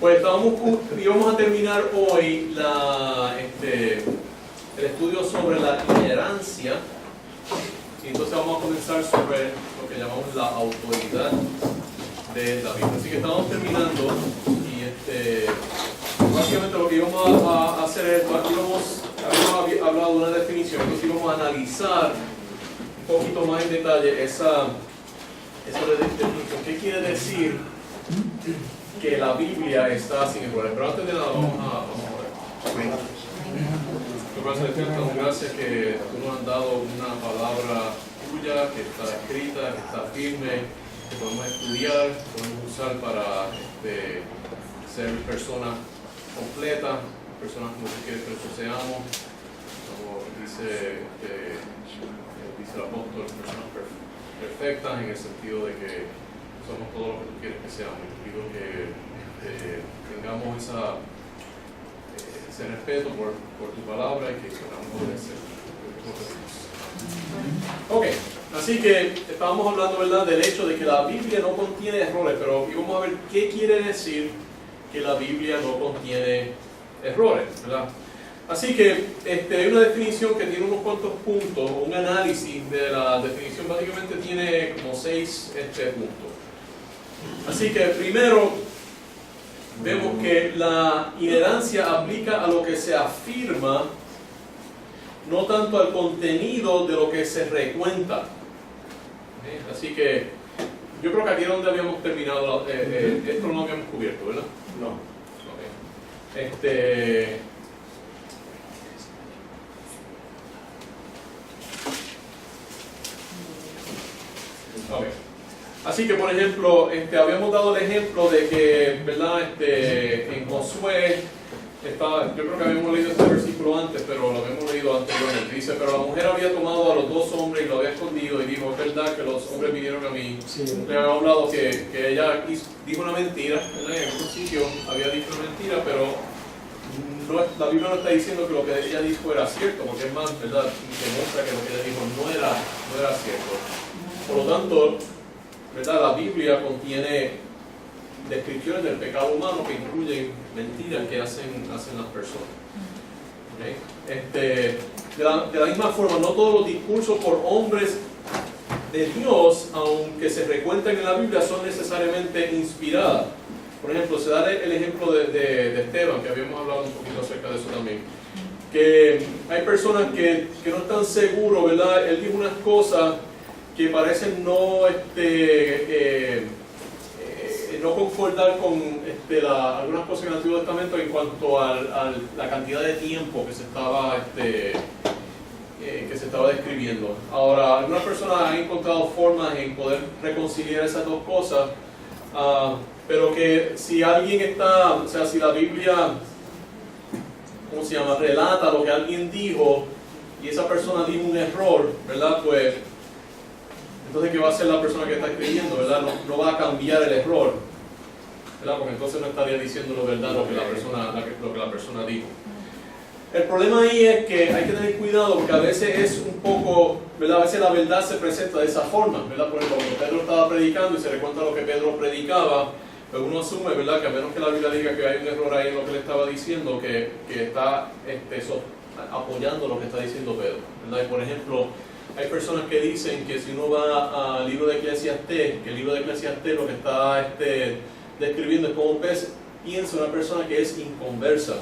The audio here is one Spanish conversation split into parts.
Pues íbamos a terminar hoy el estudio sobre la inerrancia, y entonces vamos a comenzar sobre lo que llamamos la autoridad de la Biblia. Así que estamos terminando, y básicamente lo que íbamos a hacer es, habíamos hablado de una definición, entonces íbamos a analizar un poquito más en detalle esa definición. ¿Qué quiere decir que la Biblia está sin errores? Pero antes de nada vamos a ver. Gracias que tú nos has dado una palabra tuya que está escrita, que está firme, que podemos estudiar, podemos usar para ser personas completas, personas como tú quieres que nosotros seamos, como dice el apóstol, personas perfectas en el sentido de que somos todo lo que tú quieres que seamos. Y te pido que tengamos ese respeto por tu palabra y que podamos obedecer. Ok, así que estábamos hablando, ¿verdad?, del hecho de que la Biblia no contiene errores, pero íbamos a ver qué quiere decir que la Biblia no contiene errores, ¿verdad? Así que hay una definición que tiene unos cuantos puntos, un análisis de la definición básicamente tiene como 6 puntos. Así que primero vemos que la inerrancia aplica a lo que se afirma, no tanto al contenido de lo que se recuenta. Así que yo creo que aquí es donde habíamos terminado, esto no lo habíamos cubierto, ¿verdad? No. Okay. Okay. Así que, por ejemplo, habíamos dado el ejemplo de que, ¿verdad?, en Josué, yo creo que habíamos leído este versículo antes, pero lo habíamos leído anteriormente. Dice, pero la mujer había tomado a los 2 hombres y lo había escondido, y dijo, es verdad que los hombres vinieron a mí. Sí. Le había hablado que ella dijo una mentira, ¿verdad? En algún sitio había dicho una mentira, pero la Biblia no está diciendo que lo que ella dijo era cierto, porque es más, ¿verdad?, demuestra que lo que ella dijo no era cierto. Por lo tanto, ¿verdad?, la Biblia contiene descripciones del pecado humano que incluyen mentiras que hacen las personas. ¿Okay? De la misma forma, no todos los discursos por hombres de Dios, aunque se recuentan en la Biblia, son necesariamente inspiradas. Por ejemplo, se da el ejemplo de Esteban, que habíamos hablado un poquito acerca de eso también. Que hay personas que no están seguros, ¿verdad? Él dijo unas cosas que parecen no concordar con algunas cosas en el Antiguo Testamento en cuanto a la cantidad de tiempo que se estaba describiendo. Ahora, algunas personas han encontrado formas en poder reconciliar esas dos cosas, pero que si alguien si la Biblia, relata lo que alguien dijo y esa persona dijo un error, ¿verdad?, pues entonces ¿qué va a hacer la persona que está escribiendo, ¿verdad? No va a cambiar el error, ¿verdad?, porque entonces no estaría diciendo lo verdad lo que la persona dijo. El problema ahí es que hay que tener cuidado porque a veces es un poco, ¿verdad?, a veces la verdad se presenta de esa forma, ¿verdad? Por ejemplo, cuando Pedro estaba predicando y se recuenta lo que Pedro predicaba, pues uno asume, ¿verdad?, que a menos que la Biblia diga que hay un error ahí en lo que le estaba diciendo, que está apoyando lo que está diciendo Pedro, ¿verdad? Y por ejemplo, hay personas que dicen que si uno va al libro de Eclesiastés, que el libro de Eclesiastés lo que está describiendo es como un pez piensa una persona que es inconversa.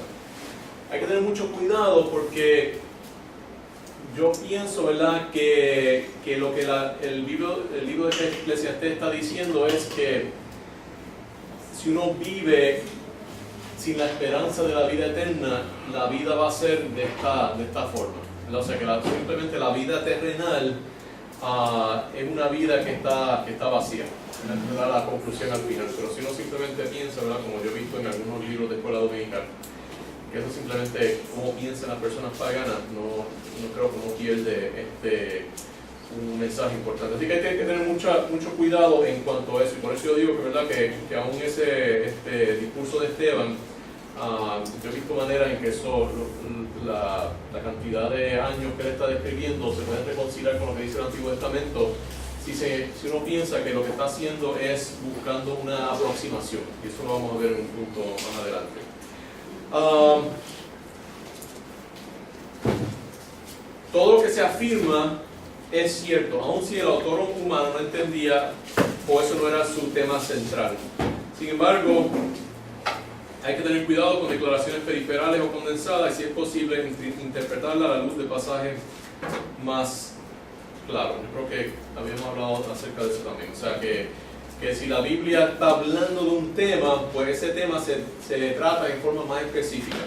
Hay que tener mucho cuidado porque yo pienso, ¿verdad?, que lo que el libro de Eclesiastés está diciendo es que si uno vive sin la esperanza de la vida eterna, la vida va a ser de esta forma. O sea que simplemente la vida terrenal es una vida que está vacía. Esa es la conclusión al final. Pero si uno simplemente piensa, ¿verdad?, como yo he visto en algunos libros de escuela dominical, que eso simplemente como piensan las personas paganas, no creo que uno pierde un mensaje importante. Así que hay que tener mucho cuidado en cuanto a eso. Y por eso yo digo que, ¿verdad?, que aún ese discurso de Esteban, yo he visto maneras en que la cantidad de años que él está describiendo se puede reconciliar con lo que dice el Antiguo Testamento, si uno piensa que lo que está haciendo es buscando una aproximación, y eso lo vamos a ver en un punto más adelante. Todo lo que se afirma es cierto, aun si el autor humano no entendía o eso no era su tema central. Sin embargo, hay que tener cuidado con declaraciones periferales o condensadas y si es posible interpretarla a la luz de pasajes más claros. Yo creo que habíamos hablado acerca de eso también. O sea, que si la Biblia está hablando de un tema, pues ese tema se trata en forma más específica.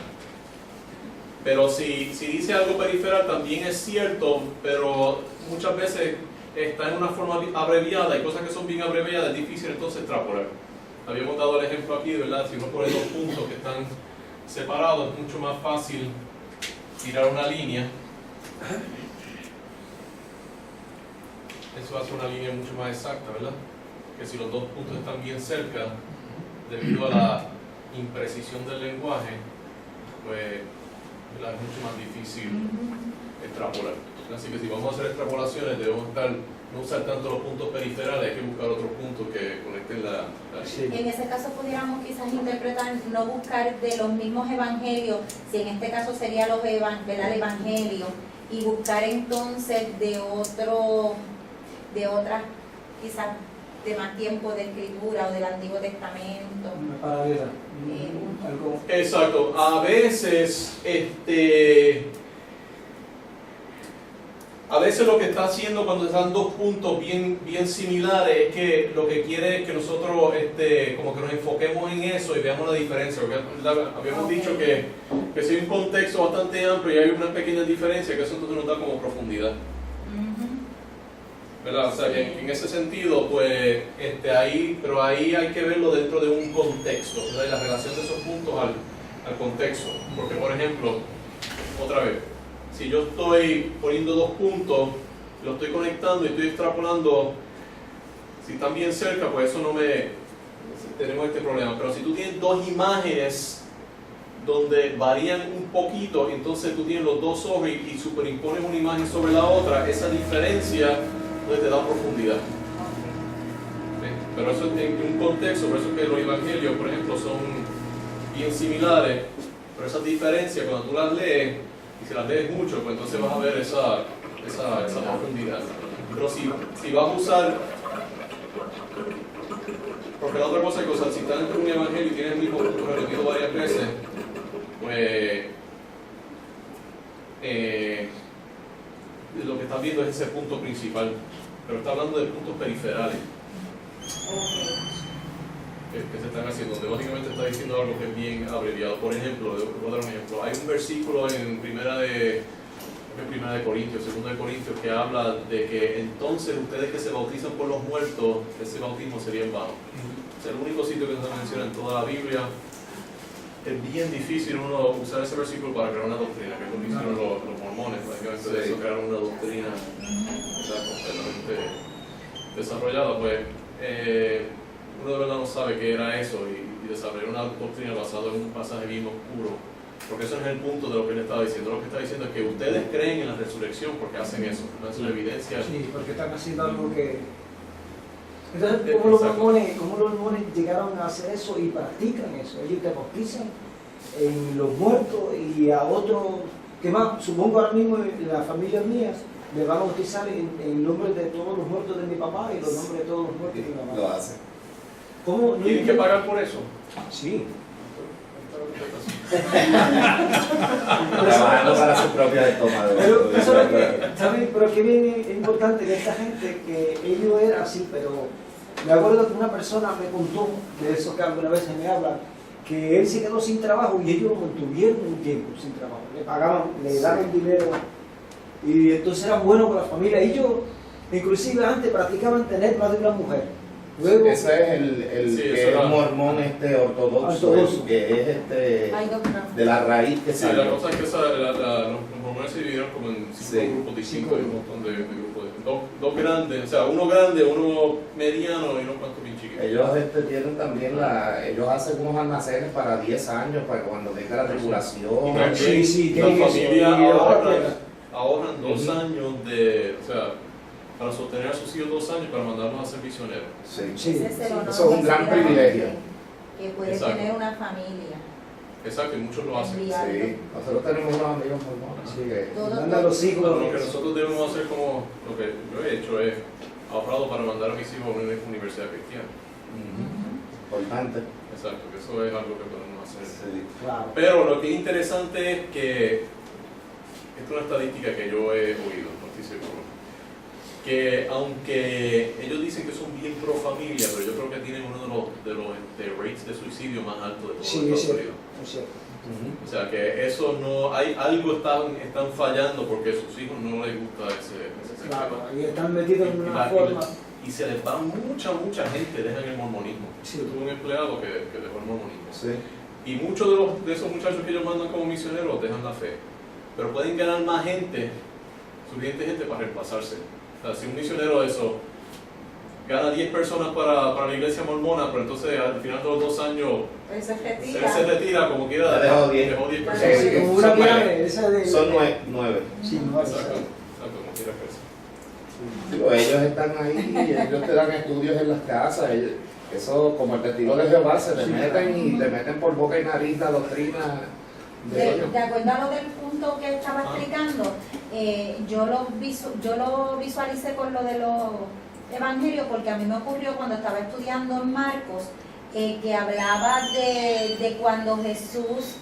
Pero si dice algo periferal también es cierto, pero muchas veces está en una forma abreviada, hay cosas que son bien abreviadas, es difícil entonces extrapolar. Habíamos dado el ejemplo aquí, ¿verdad? Si uno pone dos puntos que están separados, es mucho más fácil tirar una línea. Eso hace una línea mucho más exacta, ¿verdad? Que si los dos puntos están bien cerca, debido a la imprecisión del lenguaje, pues es mucho más difícil extrapolar. Así que si vamos a hacer extrapolaciones, debemos no usar tanto los puntos periferales, hay que buscar otros puntos que conecten la línea. En ese caso pudiéramos quizás interpretar, no buscar de los mismos evangelios, si en este caso sería el evangelio, y buscar entonces de otras, quizás de más tiempo de escritura o del Antiguo Testamento. Una paralela. Algo. Exacto. A veces lo que está haciendo cuando están dos puntos bien similares es que lo que quiere es que nosotros como que nos enfoquemos en eso y veamos la diferencia. Porque habíamos dicho que si hay un contexto bastante amplio y hay una pequeña diferencia, que eso entonces nos da como profundidad. ¿Verdad? O sea, que en ese sentido, pues, pero ahí hay que verlo dentro de un contexto, ¿verdad? Y la relación de esos puntos al contexto. Porque, por ejemplo, otra vez, si yo estoy poniendo dos puntos, los estoy conectando y estoy extrapolando, si están bien cerca, pues eso tenemos este problema. Pero si tú tienes dos imágenes donde varían un poquito, entonces tú tienes los dos ojos y superimpones una imagen sobre la otra, esa diferencia te da profundidad. ¿Sí? Pero eso en un contexto, por eso es que los evangelios, por ejemplo, son bien similares, pero esas diferencias cuando tú las lees, y si las lees mucho, pues entonces vas a ver esa profundidad. Pero si vas a usar, porque la otra cosa es que, o sea, si estás dentro de un evangelio y tienes el mismo punto repetido varias veces, pues lo que estás viendo es ese punto principal, pero está hablando de puntos periferales que se están haciendo, donde básicamente está diciendo algo que es bien abreviado. Por ejemplo, voy a dar un ejemplo. Hay un versículo en primera de Corintios, segunda de Corintios, que habla de que entonces ustedes que se bautizan por los muertos, ese bautismo sería en vano. Es el único sitio que se menciona en toda la Biblia. Es bien difícil uno usar ese versículo para crear una doctrina, que es lo que hicieron los mormones, básicamente de eso crearon una doctrina completamente desarrollada. Pues uno de verdad no sabe qué era eso y desarrolló una doctrina basada en un pasaje bien oscuro, porque eso no es el punto de lo que él estaba diciendo. Lo que está diciendo es que ustedes creen en la resurrección porque hacen eso, no es una evidencia. Sí, porque están haciendo algo que... Entonces, ¿cómo los mormones llegaron a hacer eso y practican eso? Ellos te bautizan en los muertos y a otros, que más, supongo ahora mismo en las familias mías, me van a bautizar en nombre de todos los muertos de mi papá y los nombres de todos los muertos de mi mamá. Lo hacen. ¿Cómo? ¿Tienen que pagar por eso? Sí. Trabajando para su propia estómago. Pero eso es lo que, ¿saben? Pero que bien es importante de esta gente que ellos eran así, pero me acuerdo que una persona me contó, de eso que alguna vez me hablan, que él se quedó sin trabajo y ellos lo mantuvieron un tiempo sin trabajo. Le pagaban, le daban dinero y entonces eran buenos con la familia. Ellos, inclusive antes, practicaban tener más de una mujer. Luego, ese es el sí, que es mormón ortodoxo, el que es de la raíz que sí, salió. la cosa es que los mormones se dividieron como en cinco grupos distintos, un montón de grupos. Dos grandes, o sea, uno grande, uno mediano y unos cuantos bien chiquitos. Ellos tienen también ellos hacen unos almacenes para 10 años, para cuando venga la tribulación. Y también sí, la familia sí, ahorran 2 años de, o sea, para sostener a sus hijos 2 años para mandarlos a ser misioneros. Sí. Sí. Ese es el honor Eso es un gran más grande privilegio. que puede Exacto. tener una familia. Exacto, y muchos lo hacen. Enviarlo. Sí, nosotros tenemos unos amigos mormones, así que Todo- Manda a los hijos. Lo que nosotros debemos hacer, como lo que yo he hecho, es ahorrado para mandar a mis hijos a una universidad cristiana. importante. Exacto, que eso es algo que podemos hacer. Sí. Claro. Pero lo que es interesante es que, esto es una estadística que yo he oído, no estoy seguro, que aunque ellos dicen que son bien pro familia, pero yo creo que tienen uno de los rates de suicidio más altos de todos Sí, los es Estados cierto. Unidos. Es cierto. O sea que eso no, hay algo están fallando porque a sus hijos no les gusta ese Claro, sistema. y están metidos en una forma. Y se les va mucha gente, dejan el mormonismo. Sí. Yo tuve un empleado que dejó el mormonismo. Sí. Y muchos de esos muchachos que ellos mandan como misioneros dejan la fe. Pero pueden ganar más gente, suficiente gente para reemplazarse. O sea, si un misionero de eso gana 10 personas para la iglesia mormona, pero entonces al final de los 2 años Él se él retira. se retira como quiera, Ya dejó 10. dejó 10 Sí, personas. sí, Como son una nueve. pirámide, esa de. Son 9. Sí, 9. Exacto, como quiera que sea. Digo, ellos están ahí, ellos te dan estudios en las casas, eso como el testigo de Jehová se te Sí, meten y te meten por boca y nariz la doctrina de ellos. De acuerdo a lo del punto que estaba explicando, yo lo visualicé con lo de los evangelios, porque a mí me ocurrió cuando estaba estudiando en Marcos, que hablaba de cuando Jesús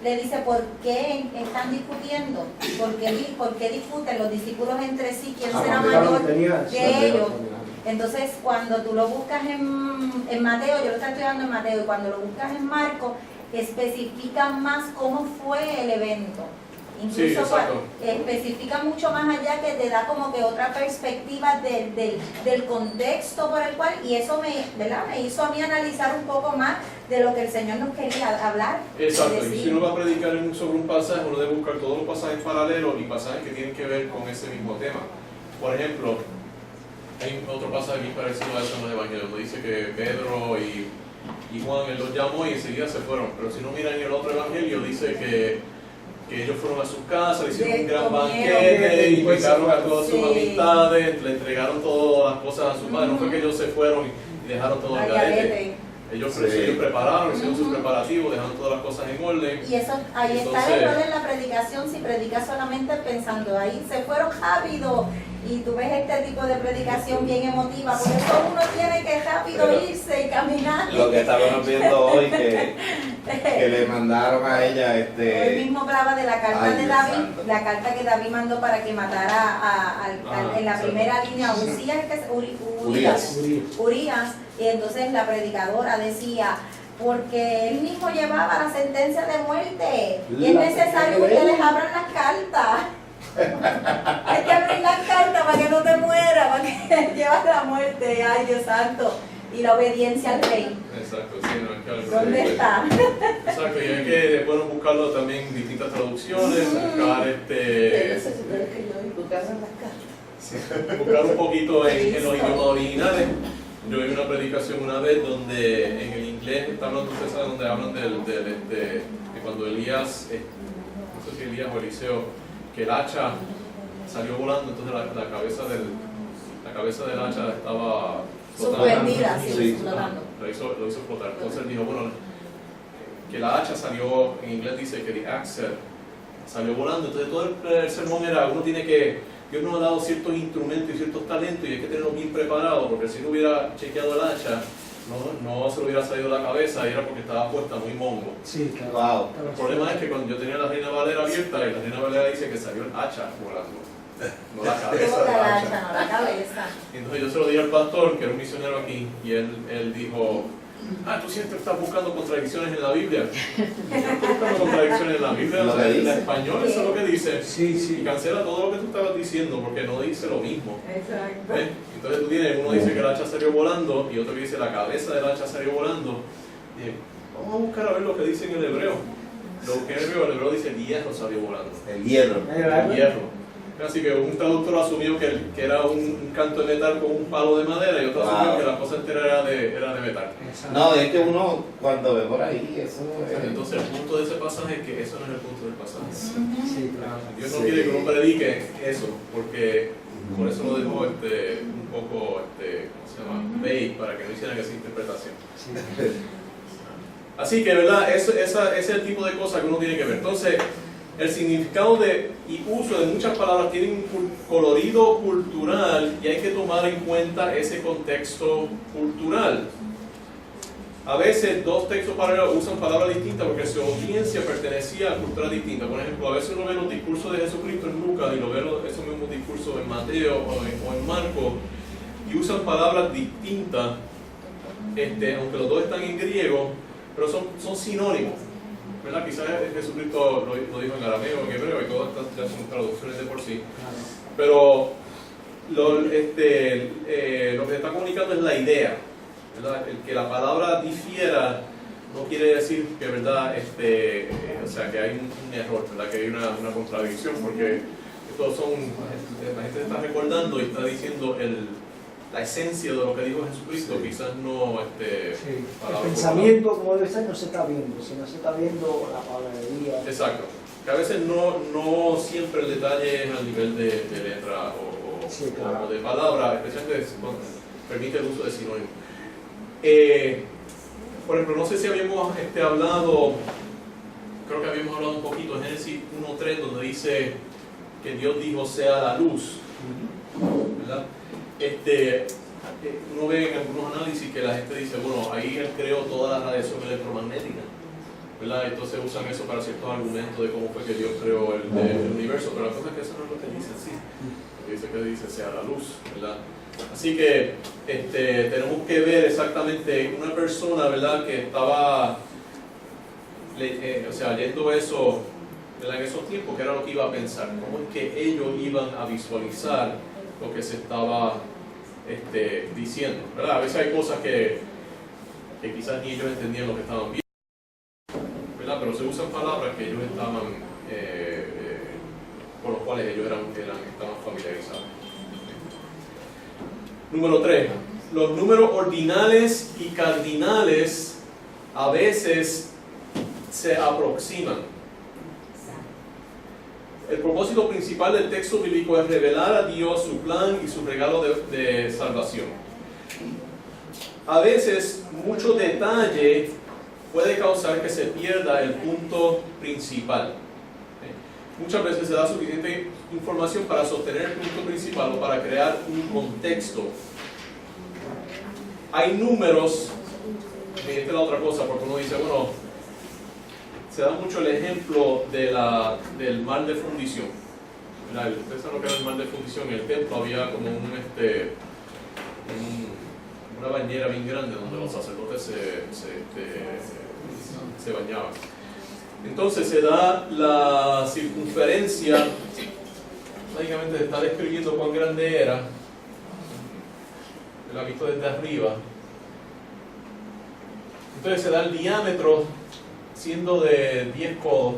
le dice por qué están discutiendo, por qué discuten los discípulos entre sí, quién será mayor que ellos. Entonces, cuando tú lo buscas en Mateo, yo lo estoy estudiando en Mateo, y cuando lo buscas en Marcos, especifica más cómo fue el evento. Sí, Incluso exacto. especifica mucho más allá, que te da como que otra perspectiva del contexto por el cual, y eso me hizo a mí analizar un poco más de lo que el Señor nos quería hablar. Exacto, y decir. si uno va a predicar sobre un pasaje, uno debe buscar todos los pasajes paralelos y pasajes que tienen que ver con ese mismo tema. Por ejemplo, hay otro pasaje bien parecido a eso en los evangelios, donde dice que Pedro y Juan, él los llamó y enseguida se fueron. Pero si no miran el otro evangelio, dice que ellos fueron a sus casas, le hicieron un gran banquete, invitaron a todas sus amistades, le entregaron todas las cosas a su padre. No fue que ellos se fueron y dejaron todo al garete. Ellos prepararon, hicieron sus preparativos, dejaron todas las cosas en orden. Y eso, ahí está el error en la predicación, si predicas solamente pensando, ahí se fueron rápido. Y tú ves este tipo de predicación bien emotiva, por eso uno tiene que rápido irse y caminar. Lo que estábamos viendo hoy que le mandaron a ella Él mismo hablaba de la carta Ay, de Dios David, santo. la carta que David mandó para que matara en la exacto. primera línea a Urías. Urías, y entonces la predicadora decía, porque él mismo llevaba la sentencia de muerte, y es necesario que ustedes abran las cartas. Hay que abrir las cartas para que no te mueras, para que llevas la muerte. Ay, Dios santo. Y la obediencia al rey. Exacto, sí, no, es que algo- ¿Dónde está? Exacto, y hay que bueno, buscarlo también en distintas traducciones, buscar buscar un poquito en los idiomas originales. Yo vi una predicación una vez donde en el inglés está hablando, ustedes saben, donde hablan de cuando Elías, no sé si Elías o Eliseo, que el hacha salió volando, entonces la cabeza del hacha estaba Suspendida, flotando. sí, flotando. Lo hizo flotar. Entonces él dijo, bueno, que la hacha salió, en inglés dice que the axe salió volando. Entonces todo el sermón era, uno tiene que, Dios nos ha dado ciertos instrumentos y ciertos talentos y hay que tenerlos bien preparados, porque si no hubiera chequeado el hacha, no se le hubiera salido la cabeza y era porque estaba puesta muy mongo. Sí, claro. Wow. El problema es que cuando yo tenía la Reina Valera abierta, y la Reina Valera dice que salió el hacha volando, no la cabeza Toda del la hacha. hacha, no la cabeza. Y entonces yo se lo dije al pastor, que era un misionero aquí, y él dijo, tú siempre estás buscando contradicciones en la Biblia. Yo estoy buscando contradicciones en la Biblia, Lo o sea, que en dice. español eso es lo que dice. Sí, Y sí. cancela todo lo que tú estabas diciendo, porque no dice lo mismo. Exacto. ¿Ves? Entonces tú tienes, uno dice que el hacha salió volando, y otro que dice la cabeza del hacha salió volando. Y dije, vamos a buscar a ver lo que dice en el hebreo. Lo que en el hebreo dice el hierro salió volando. El hierro. El hierro. Así que un traductor asumió que era un canto de metal con un palo de madera y otro asumió que la cosa entera era de metal. No, es que uno cuando ve por ahí, eso es... Entonces el punto de ese pasaje es que eso no es el punto del pasaje. Sí, claro. Dios no quiere que uno predique eso, porque Por eso lo dejó un poco, ¿cómo se llama? Vague, para que no hicieran esa interpretación. Sí. Así que, ¿verdad? Ese es el tipo de cosas que uno tiene que ver. Entonces, el significado y uso de muchas palabras tiene un colorido cultural y hay que tomar en cuenta ese contexto cultural. A veces dos textos paralelos usan palabras distintas porque su audiencia pertenecía a culturas distintas. Por ejemplo, a veces uno ve los discursos de Jesucristo en Lucas y lo ve esos mismos discursos en Mateo o en Marcos y usan palabras distintas, aunque los dos están en griego, pero son sinónimos. ¿Verdad? Quizás Jesucristo lo dijo en arameo, en hebreo y todas estas ya son traducciones de por sí. Pero lo que está comunicando es la idea. ¿Verdad? El que la palabra difiera no quiere decir que, ¿verdad? O sea, que hay un error, ¿verdad? Que hay una contradicción, porque estos la gente está recordando y está diciendo la esencia de lo que dijo Jesucristo, sí. Quizás no sí. El pensamiento como debe ser no se está viendo, sino se está viendo la palabrería. Exacto. Que a veces no siempre el detalle es al nivel de letra sí, claro. o de palabra, especialmente cuando permite el uso de sinónimos. Por ejemplo, no sé si habíamos hablado, creo que habíamos hablado un poquito en Génesis 1:3, donde dice que Dios dijo sea la luz, ¿verdad? Uno ve en algunos análisis que la gente dice, bueno, ahí él creó toda la radiación electromagnética, ¿verdad? Entonces usan eso para ciertos argumentos de cómo fue que Dios creó el universo, pero la cosa es que eso no es lo que dice así. Lo que dice sea la luz, ¿verdad? Así que tenemos que ver exactamente una persona, ¿verdad?, que estaba leyendo eso, ¿verdad?, en esos tiempos, que era lo que iba a pensar, cómo es que ellos iban a visualizar lo que se estaba diciendo, ¿verdad? A veces hay cosas que quizás ni ellos entendían lo que estaban viendo, ¿verdad? Pero se usan palabras que ellos estaban con los cuales ellos estaban familiarizados. Número 3. Los números ordinales y cardinales a veces se aproximan. El propósito principal del texto bíblico es revelar a Dios su plan y su regalo de salvación. A veces, mucho detalle puede causar que se pierda el punto principal. Muchas veces se da suficiente información para sostener el punto principal o para crear un contexto. Hay números, y esta es la otra cosa, porque uno dice, bueno, se da mucho el ejemplo del mar de fundición. Ustedes saben lo que era el mar de fundición. En el templo había como una bañera bien grande donde los sacerdotes se bañaban. Entonces se da la circunferencia, básicamente se está describiendo cuán grande era, la visto desde arriba. Entonces se da el diámetro siendo de 10 codos.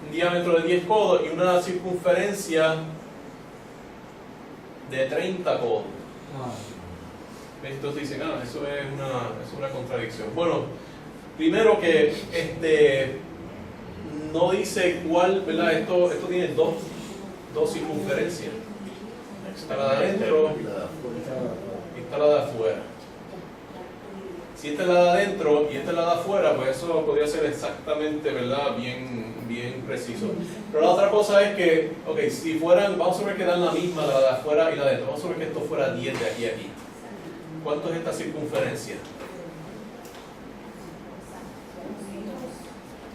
Un diámetro de 10 codos y una circunferencia de 30 codos. Entonces dicen, eso es una contradicción. Bueno, primero que no dice cuál, ¿verdad? Esto tiene dos circunferencias. Está la de adentro y está la de afuera. Si esta es la de adentro y esta es la de afuera, pues eso podría ser exactamente, ¿verdad?, bien preciso. Pero la otra cosa es que, si fueran, vamos a ver que dan la misma la de afuera y la de adentro. Vamos a ver que esto fuera 10 de aquí a aquí. ¿Cuánto es esta circunferencia?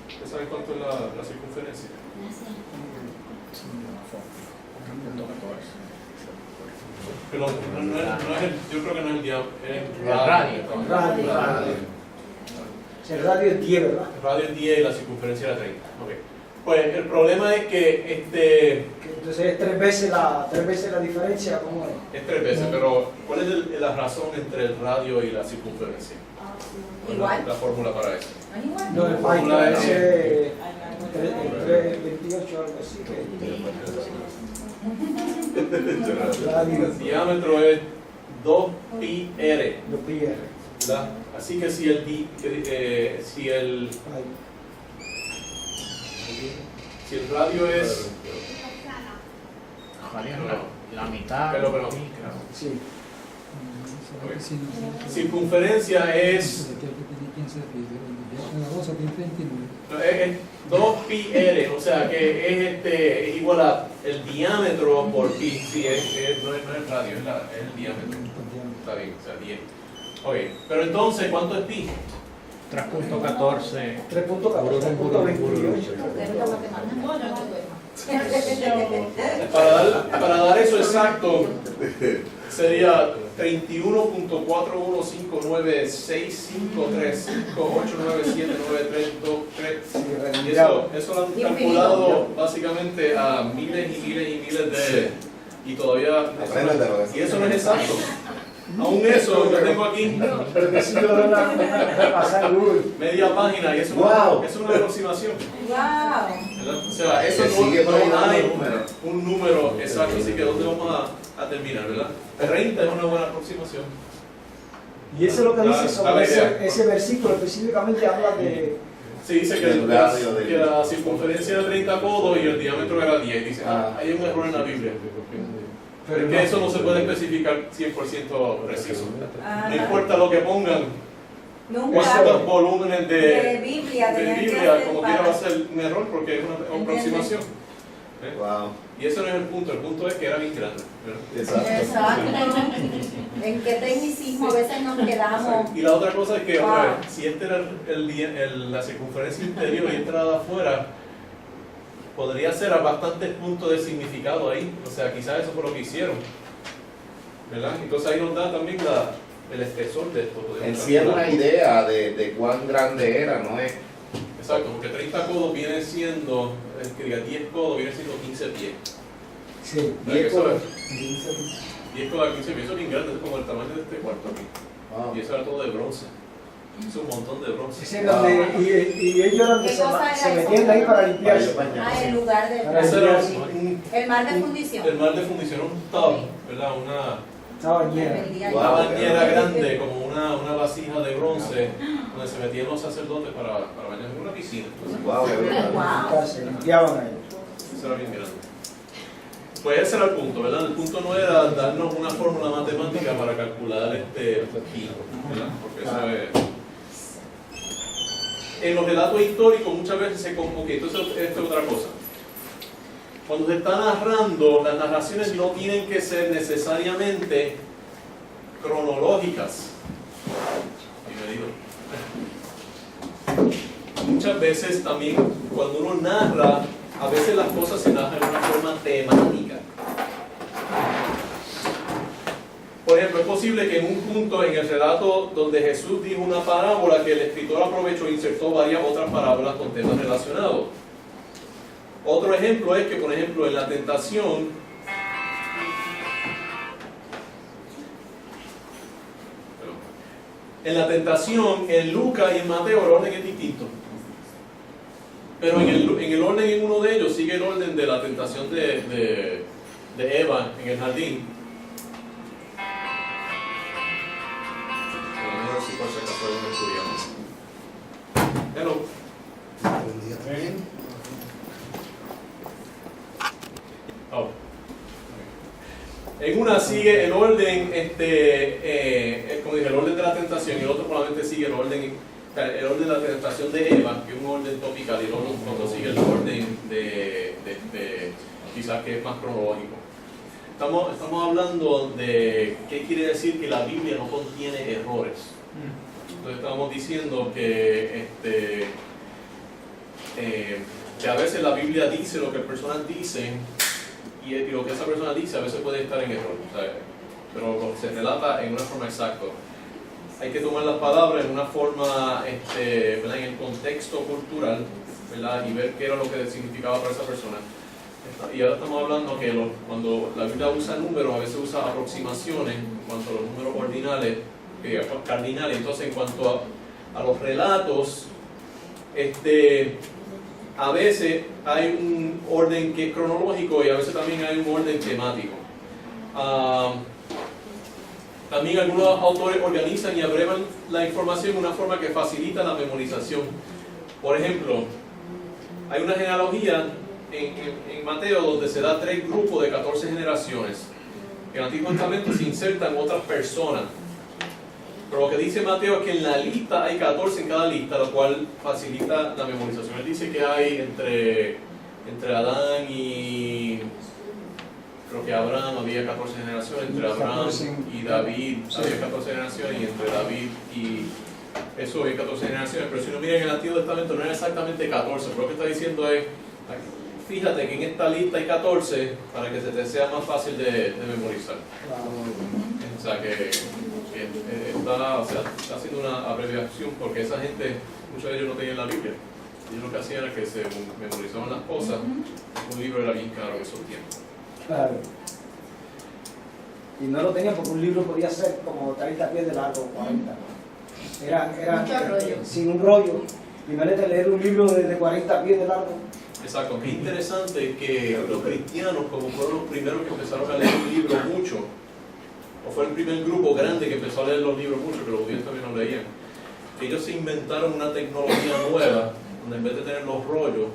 ¿Usted sabe cuánto es la circunferencia? Pero yo creo que no es el diámetro, es el radio. El radio es 10, ¿verdad? El radio es 10 y la circunferencia era 30. Okay. Pues el problema es que entonces es tres veces la diferencia, ¿cómo es? Es 3 veces, pero ¿cuál es la razón entre el radio y la circunferencia? Igual. La fórmula para eso. No, el fórmula es 328 algo así. El diámetro es 2πr. 2πr. ¿Verdad? Así que si el radio es la mitad. Pero. Sí. Circunferencia es 2πr, o sea que es igual a el diámetro por pi. Sí, no es radio, es el diámetro. Está bien, o sea, 10. Ok, pero entonces, ¿cuánto es pi? 3.14. 3.28. Para dar eso exacto, sería 31.415965358979323. Y eso lo han calculado básicamente a miles y miles y miles de... Y todavía... Y eso no es exacto. Aún eso, yo tengo aquí Pero que sí lo van a pasar Google. media página y eso Wow. es una aproximación. ¡Wow! ¿Verdad? O sea, eso Que sigue por ahí no hay dando números. un número exacto, así que ¿dónde vamos a terminar, verdad? 30 es una buena aproximación. Y eso es lo que dice La sobre idea. ese versículo, específicamente habla de... Sí, dice que, Del radio del- que la circunferencia era 30 codos y el diámetro era 10. Dice, Ah. hay un error en la Biblia. Pero Es que eso no se puede especificar 100% preciso. Ajá. No importa lo que pongan, Nunca. cuántos volúmenes De Biblia, de tenían que Biblia, hacer como para- quiera va a ser un error porque es una aproximación. ¿Eh? Wow. Y ese no es el punto es que era bien grande. ¿verdad? Exacto. Exacto. ¿En qué tecnicismo a veces nos quedamos? Y la otra cosa es que, Wow. otra vez, si este era la circunferencia interior y esta era de afuera, podría ser a bastantes puntos de significado ahí. O sea, quizás eso fue lo que hicieron. ¿Verdad? Entonces ahí nos da también el espesor de esto. podemos Encierra una calcular. idea de cuán grande era, ¿no es? Exacto, porque 30 codos viene siendo, que diga 10 codos viene siendo 15 pies. Sí. ¿Verdad que eso es? 10 10 codos a 15 pies, eso es bien grande, es como el tamaño de este cuarto aquí. Wow. Y eso era todo de bronce. Es un montón de bronce. Ese es donde, y ellos donde ¿Qué cosa era se eso? metían ahí para limpiarse. Ah, el lugar de... Ese era El mar de fundición. el mar de fundición, un tub, ¿verdad? Estaba llena. Una bañera grande, como una vasija de bronce, donde se metían los sacerdotes para bañarse en una piscina. Entonces, Wow, qué brutal. Wow. Se limpiaban ahí. eso era bien grande. Pues ese era el punto, ¿verdad? El punto no era darnos una fórmula matemática para calcular pi, ¿verdad? Porque eso es... En los relatos históricos muchas veces se convoca, entonces esto es otra cosa. Cuando se está narrando, las narraciones no tienen que ser necesariamente cronológicas. Bienvenido. Muchas veces también, cuando uno narra, a veces las cosas se narran de una forma temática. Por ejemplo, es posible que en un punto en el relato donde Jesús dijo una parábola, que el escritor aprovechó e insertó varias otras parábolas con temas relacionados. Otro ejemplo es que, por ejemplo, en la tentación, en Lucas y en Mateo el orden es distinto. Pero en el orden en uno de ellos sigue el orden de la tentación de Eva en el jardín. A ver si por si acaso hay un estudiante. Hello. Oh. En una sigue el orden, como dije, el orden de la tentación, y el otro probablemente sigue el orden de la tentación de Eva, que es un orden topical, y el otro cuando sigue el orden de quizás que es más cronológico. Estamos hablando de qué quiere decir que la Biblia no contiene errores. Entonces estamos diciendo que a veces la Biblia dice lo que personas dicen y lo que esa persona dice a veces puede estar en error, pero se relata en una forma exacta. Hay que tomar las palabras en una forma, ¿verdad? En el contexto cultural, ¿verdad? Y ver qué era lo que significaba para esa persona. Y ahora estamos hablando que cuando la Biblia usa números, a veces usa aproximaciones en cuanto a los números ordinales, cardinales. Entonces, en cuanto a los relatos, a veces hay un orden que es cronológico y a veces también hay un orden temático. También algunos autores organizan y abrevan la información de una forma que facilita la memorización. Por ejemplo, hay una genealogía en Mateo donde se da 3 grupos de 14 generaciones. En el Antiguo Testamento se insertan otras personas. Pero lo que dice Mateo es que en la lista hay 14 en cada lista, lo cual facilita la memorización. Él dice que hay entre Adán y... creo que Abraham había 14 generaciones, entre Abraham y David había 14 generaciones, y entre David y eso había 14 generaciones. Pero si uno mira en el Antiguo Testamento no era exactamente 14, pero lo que está diciendo es, fíjate que en esta lista hay 14 para que se te sea más fácil de memorizar. O sea que está haciendo una abreviación porque esa gente, muchos de ellos no tenían la Biblia. Ellos lo que hacían era que se memorizaban las cosas. Un libro era bien caro en esos tiempos. Claro. Y no lo tenía porque un libro podía ser como 30 pies de largo, 40. Era mucho rollo. Sin un rollo. Imagínate leer un libro de 40 pies de largo. Exacto, qué interesante que los cristianos, como fueron los primeros que empezaron a leer un libro mucho, o fue el primer grupo grande que empezó a leer los libros mucho, que los judíos también los leían, ellos se inventaron una tecnología nueva, donde en vez de tener los rollos,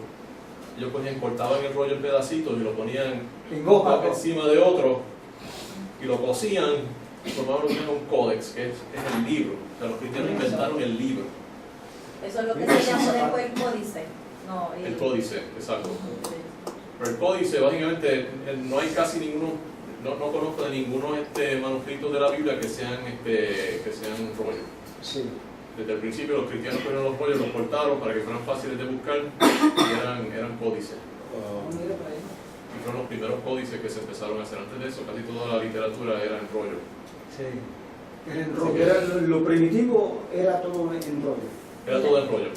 ellos cortaban el rollo en pedacitos y lo ponían uno encima de otro, y lo cosían y formaban lo que llaman un códex, que es el libro. O sea, los cristianos inventaron el libro. Eso es lo que se llamó después el códice. No, El códice, exacto. Pero el códice, básicamente, no hay casi ninguno, no conozco de ningunos manuscritos de la Biblia que sean rollos. Sí. Desde el principio los cristianos cogieron los rollos, los cortaron para que fueran fáciles de buscar y eran códices. Y fueron los primeros códices que se empezaron a hacer. Antes de eso, casi toda la literatura era en rollo. Sí. Lo primitivo era todo en rollo. Era todo en rollo.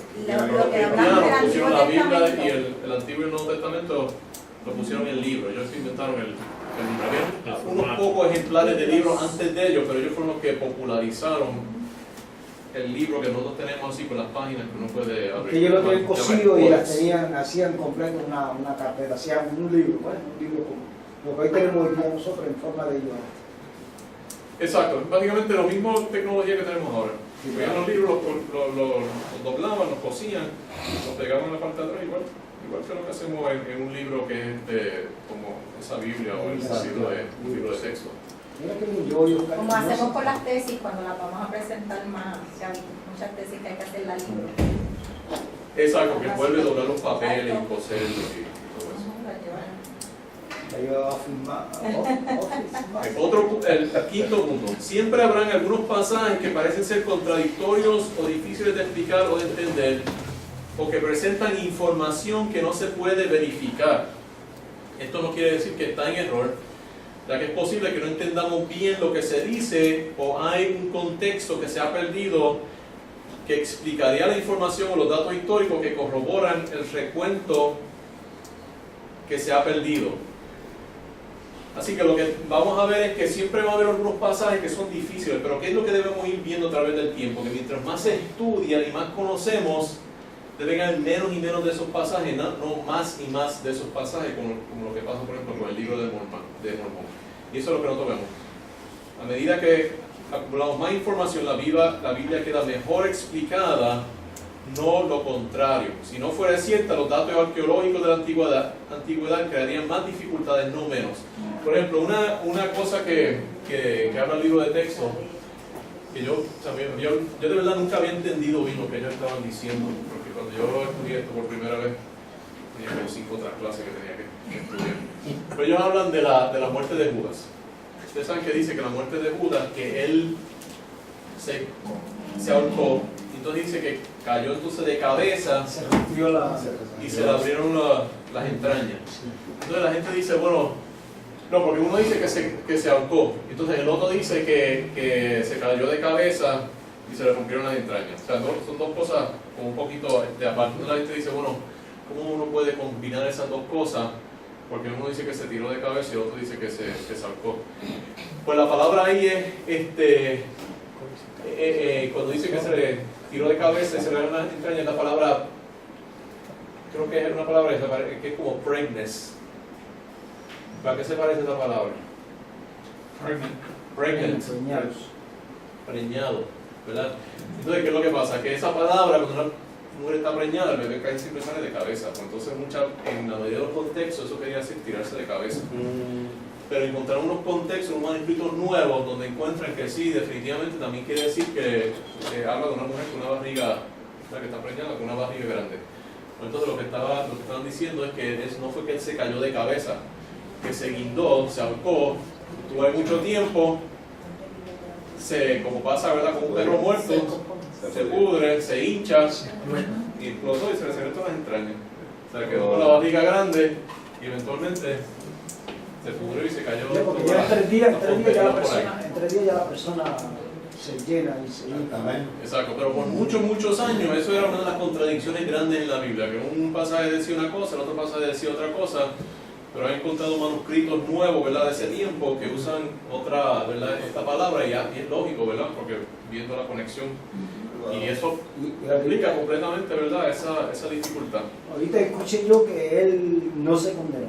Lo que hablamos del pusieron la Antiguo Biblia y Testamento. el Antiguo y el Nuevo Testamento lo pusieron en el libro. Ellos inventaron el libro. Había unos pocos ejemplares de libros antes de ellos, pero ellos fueron los que popularizaron el libro que nosotros tenemos así con las páginas que uno puede abrir. Que ellos lo tenían cosido y las hacían completo una carpeta, hacían un libro, bueno, un libro como lo que hoy tenemos hoy día nosotros en forma de libro. Exacto, básicamente la misma tecnología que tenemos ahora. Pegaban los libros, los doblaban, los cosían, los pegaban en la parte de atrás, igual que lo que hacemos en un libro que es como esa Biblia o el libro de texto. Mira qué lindo, Como hacemos con las tesis cuando las vamos a presentar más, o sea, muchas tesis que hay que hacer la libro. Exacto, que vuelve a doblar los papeles y coserlos y todo eso. El quinto punto. Siempre habrán algunos pasajes que parecen ser contradictorios o difíciles de explicar o de entender, o que presentan información que no se puede verificar. Esto no quiere decir que está en error, ya que es posible que no entendamos bien lo que se dice, o hay un contexto que se ha perdido que explicaría la información o los datos históricos que corroboran el recuento que se ha perdido. Así que lo que vamos a ver es que siempre va a haber algunos pasajes que son difíciles, pero ¿qué es lo que debemos ir viendo a través del tiempo? Que mientras más se estudia y más conocemos, deben haber menos y menos de esos pasajes, no más y más de esos pasajes, como lo que pasa, por ejemplo, con el libro de Mormón. Y eso es lo que nosotros vemos. A medida que acumulamos más información, la Biblia queda mejor explicada, no lo contrario. Si no fuera cierta, los datos arqueológicos de la antigüedad crearían más dificultades, no menos. Por ejemplo, una cosa que habla el libro de texto, que yo de verdad nunca había entendido bien lo que ellos estaban diciendo, porque cuando yo estudié esto por primera vez, tenía como 5 otras clases que tenía que estudiar. Pero ellos hablan de la muerte de Judas. Ustedes saben que dice que la muerte de Judas, que él se ahorcó, entonces dice que cayó entonces de cabeza y se le abrieron las entrañas. Entonces la gente dice, bueno, no, porque uno dice que se ahorcó, entonces el otro dice que se cayó de cabeza y se le rompieron las entrañas. O sea, son dos cosas como un poquito aparte. Entonces la gente dice, bueno, ¿cómo uno puede combinar esas dos cosas? Porque uno dice que se tiró de cabeza y el otro dice que se ahorcó. Pues la palabra ahí es, cuando dice que se le tiró de cabeza y se le abrieron las entrañas, la palabra, creo que es una palabra que es como pregness. ¿Para qué se parece esa palabra? Pregnant. Preñados. Preñado, ¿verdad? Entonces, ¿qué es lo que pasa? Que esa palabra, cuando una mujer está preñada, el bebé cae siempre sale de cabeza. Entonces, en la mayoría de los contextos, eso quería decir tirarse de cabeza. Pero encontraron unos contextos, unos manuscritos nuevos, donde encuentran que sí, definitivamente también quiere decir que habla de una mujer con una barriga, la que está preñada, con una barriga grande. Entonces, lo que estaban diciendo es que no fue que él se cayó de cabeza, que se guindó, se ahorcó, tuvo ahí mucho tiempo. Como pasa, ¿verdad? Con un perro muerto, se pudre, se hincha y explotó y se le salieron todas las entrañas. O sea, quedó con la barriga grande y eventualmente se pudrió y se cayó. Sí, porque ya en 3 días ya la persona se llena y se hincha. Exacto, pero por muchos años eso era una de las contradicciones grandes en la Biblia, que un pasaje decía una cosa, el otro pasaje decía otra cosa. Pero he encontrado manuscritos nuevos, ¿verdad?, de ese tiempo que usan otra, ¿verdad?, esta palabra y es lógico, ¿verdad?, porque viendo la conexión y eso explica completamente, ¿verdad?, esa dificultad. Ahorita escuché yo que él no se condenó.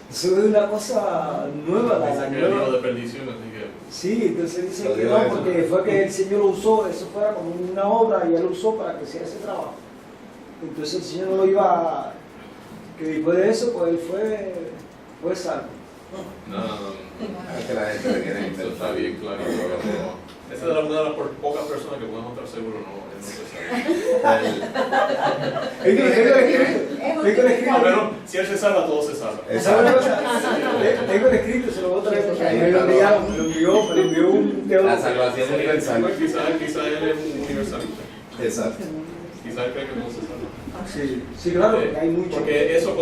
Eso es una cosa nueva. Dice que el hijo de perdición, así que... Sí, entonces dice que no, porque fue que el Señor lo usó, eso fuera como una obra y él lo usó para que hiciera ese trabajo. Entonces el Señor no lo iba que después de eso, pues él fue salvo. No. Es que la gente le quiere Eso está bien claro. Esa es una de las pocas personas que podemos estar seguros, no se sabe. Bueno, si él se salva, todo se salva. Tengo el escrito, se lo voy a traer porque me lo envió un teólogo. La salvación universal. Quizás él es un universalista. Exacto. Quizás él cree que todo se salva. Sí, claro, porque hay mucho. Porque eso es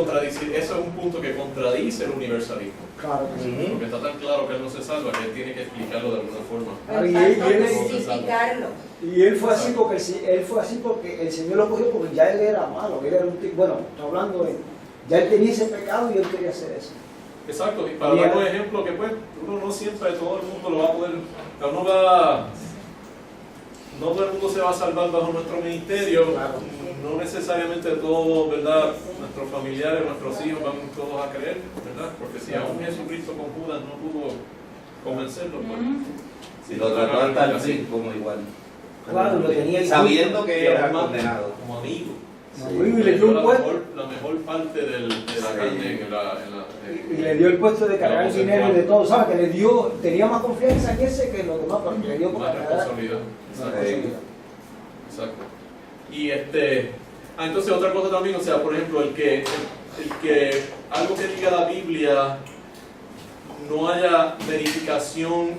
un punto que contradice el universalismo. Claro que sí. Porque está tan claro que él no se salva que él tiene que explicarlo de alguna forma. Y él fue así porque el Señor lo cogió porque ya él era malo, él era un tipo, bueno, está hablando de, ya él tenía ese pecado y él quería hacer eso. Exacto, y para dar un ejemplo que pues uno no siempre todo el mundo lo va a poder, no todo el mundo se va a salvar bajo nuestro ministerio, Claro. No necesariamente todos, ¿verdad? Nuestros familiares, nuestros hijos van todos a creer, ¿verdad? Porque si aún Jesucristo con Judas no pudo convencerlo, pues... Si lo trató hasta el fin como igual. Claro, lo tenía sabiendo que era además, condenado. como amigo. Sí, y le dio un puesto. La mejor parte de la carne Y le dio el puesto de cargar el dinero y de todo, ¿sabes? Que le dio, tenía más confianza en ese que en los demás, porque le dio más responsabilidad. Exacto. Y entonces otra cosa también, o sea, por ejemplo, el que algo que diga la Biblia no haya verificación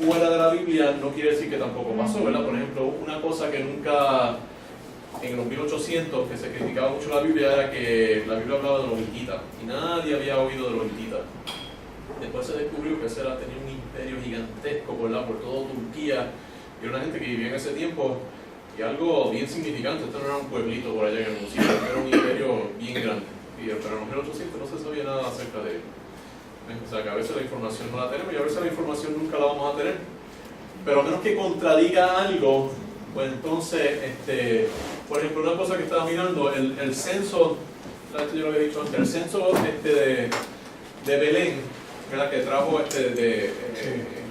fuera de la Biblia, no quiere decir que tampoco pasó, ¿verdad? Por ejemplo, una cosa que nunca, en los 1800, que se criticaba mucho la Biblia, era que la Biblia hablaba de los hititas, y nadie había oído de los hititas. Después se descubrió que tenía un imperio gigantesco, ¿verdad?, por toda Turquía, y una gente que vivía en ese tiempo, y algo bien significante. Esto no era un pueblito por allá en el museo, era un imperio bien grande, pero en los 1800 no se sabía nada acerca de él. O sea que a veces la información no la tenemos y a veces la información nunca la vamos a tener, pero a menos que contradiga algo, pues entonces, por ejemplo, una cosa que estaba mirando, el censo, yo lo había dicho antes, el censo de Belén, ¿verdad?, que trajo